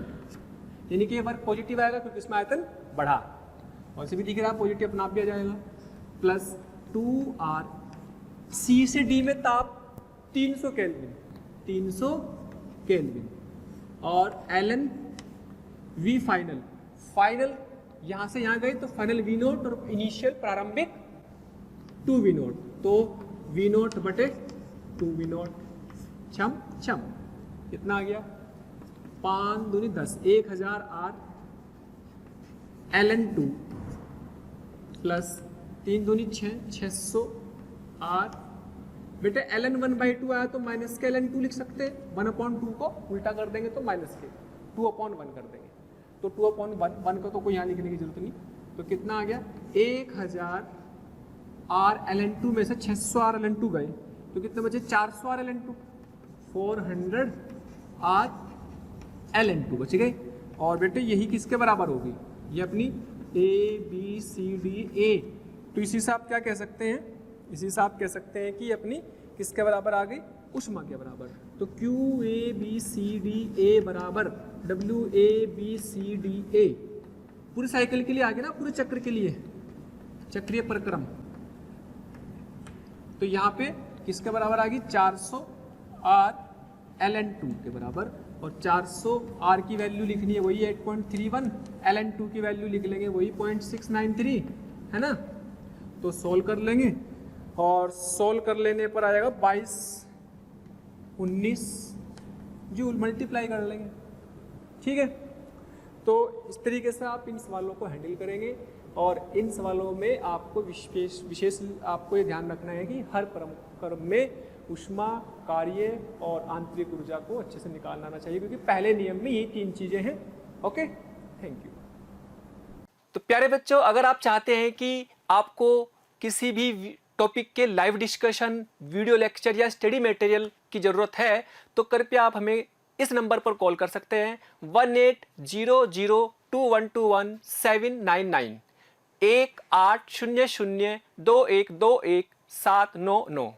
यानी कि ये वर्क पॉजिटिव आएगा क्योंकि इसमें आयतन बढ़ा, और से भी दिख रहा है पॉजिटिव अपना आप भी आ जाएगा, प्लस 2R। C से D में ताप 300 केल्विन, 300 केल्विन, और ln V फाइनल, फाइनल यहाँ से यहाँ गए तो फाइनल V नोट और इनिशियल प्रारंभिक 2V नोट, तो V नोट बटे 2V नोट, छम छम कितना आ गया, 5 दूनी 10, 1000 R ln 2 प्लस 3 दूनी 6, 600 R बेटे ln 1/2 आया तो माइनस के ln 2 लिख सकते हैं, 1/2 को उल्टा कर देंगे तो माइनस के 2/1 कर देंगे, तो 2/1 को तो कोई यहाँ लिखने की जरूरत नहीं, तो कितना आ गया 1000 R ln 2 में से 600 R ln 2 गए तो कितने बचे, 400 R ln 2, 400 R ln 2 बच गए। और बेटे यही किसके बराबर होगी, ये अपनी ABCDA, तो इसी से आप क्या कह सकते हैं, इसी से आप कह सकते हैं कि अपनी किसके बराबर आ गई, ऊष्मा के बराबर। तो QABCDA बराबर WABCDA पूरे साइकिल के लिए आ गया ना, पूरे चक्र के लिए, चक्रीय प्रक्रम। तो यहाँ पे किसके बराबर आ गई, 400 R ln 2 के बराबर, और 400 R की वैल्यू लिखनी है वही 8.31, ln 2 की वैल्यू लिख लेंगे वही 0.693, है ना। तो सोल्व कर लेंगे, और सोल्व कर लेने पर आ जाएगा 2219 जूल, मल्टीप्लाई कर लेंगे, ठीक है। तो इस तरीके से आप इन सवालों को हैंडल करेंगे, और इन सवालों में आपको विशेष आपको ये ध्यान रखना है कि हर प्रक्रम में ऊष्मा, कार्य और आंतरिक ऊर्जा को अच्छे से निकालना आना चाहिए, क्योंकि पहले नियम में ये 3 चीजें हैं। Okay, thank you. तो प्यारे बच्चों, अगर आप चाहते हैं कि आपको किसी भी टॉपिक के लाइव डिस्कशन, वीडियो लेक्चर या स्टडी मटेरियल की ज़रूरत है, तो कृपया आप हमें इस नंबर पर कॉल कर सकते हैं 18002121 799 18002121 799।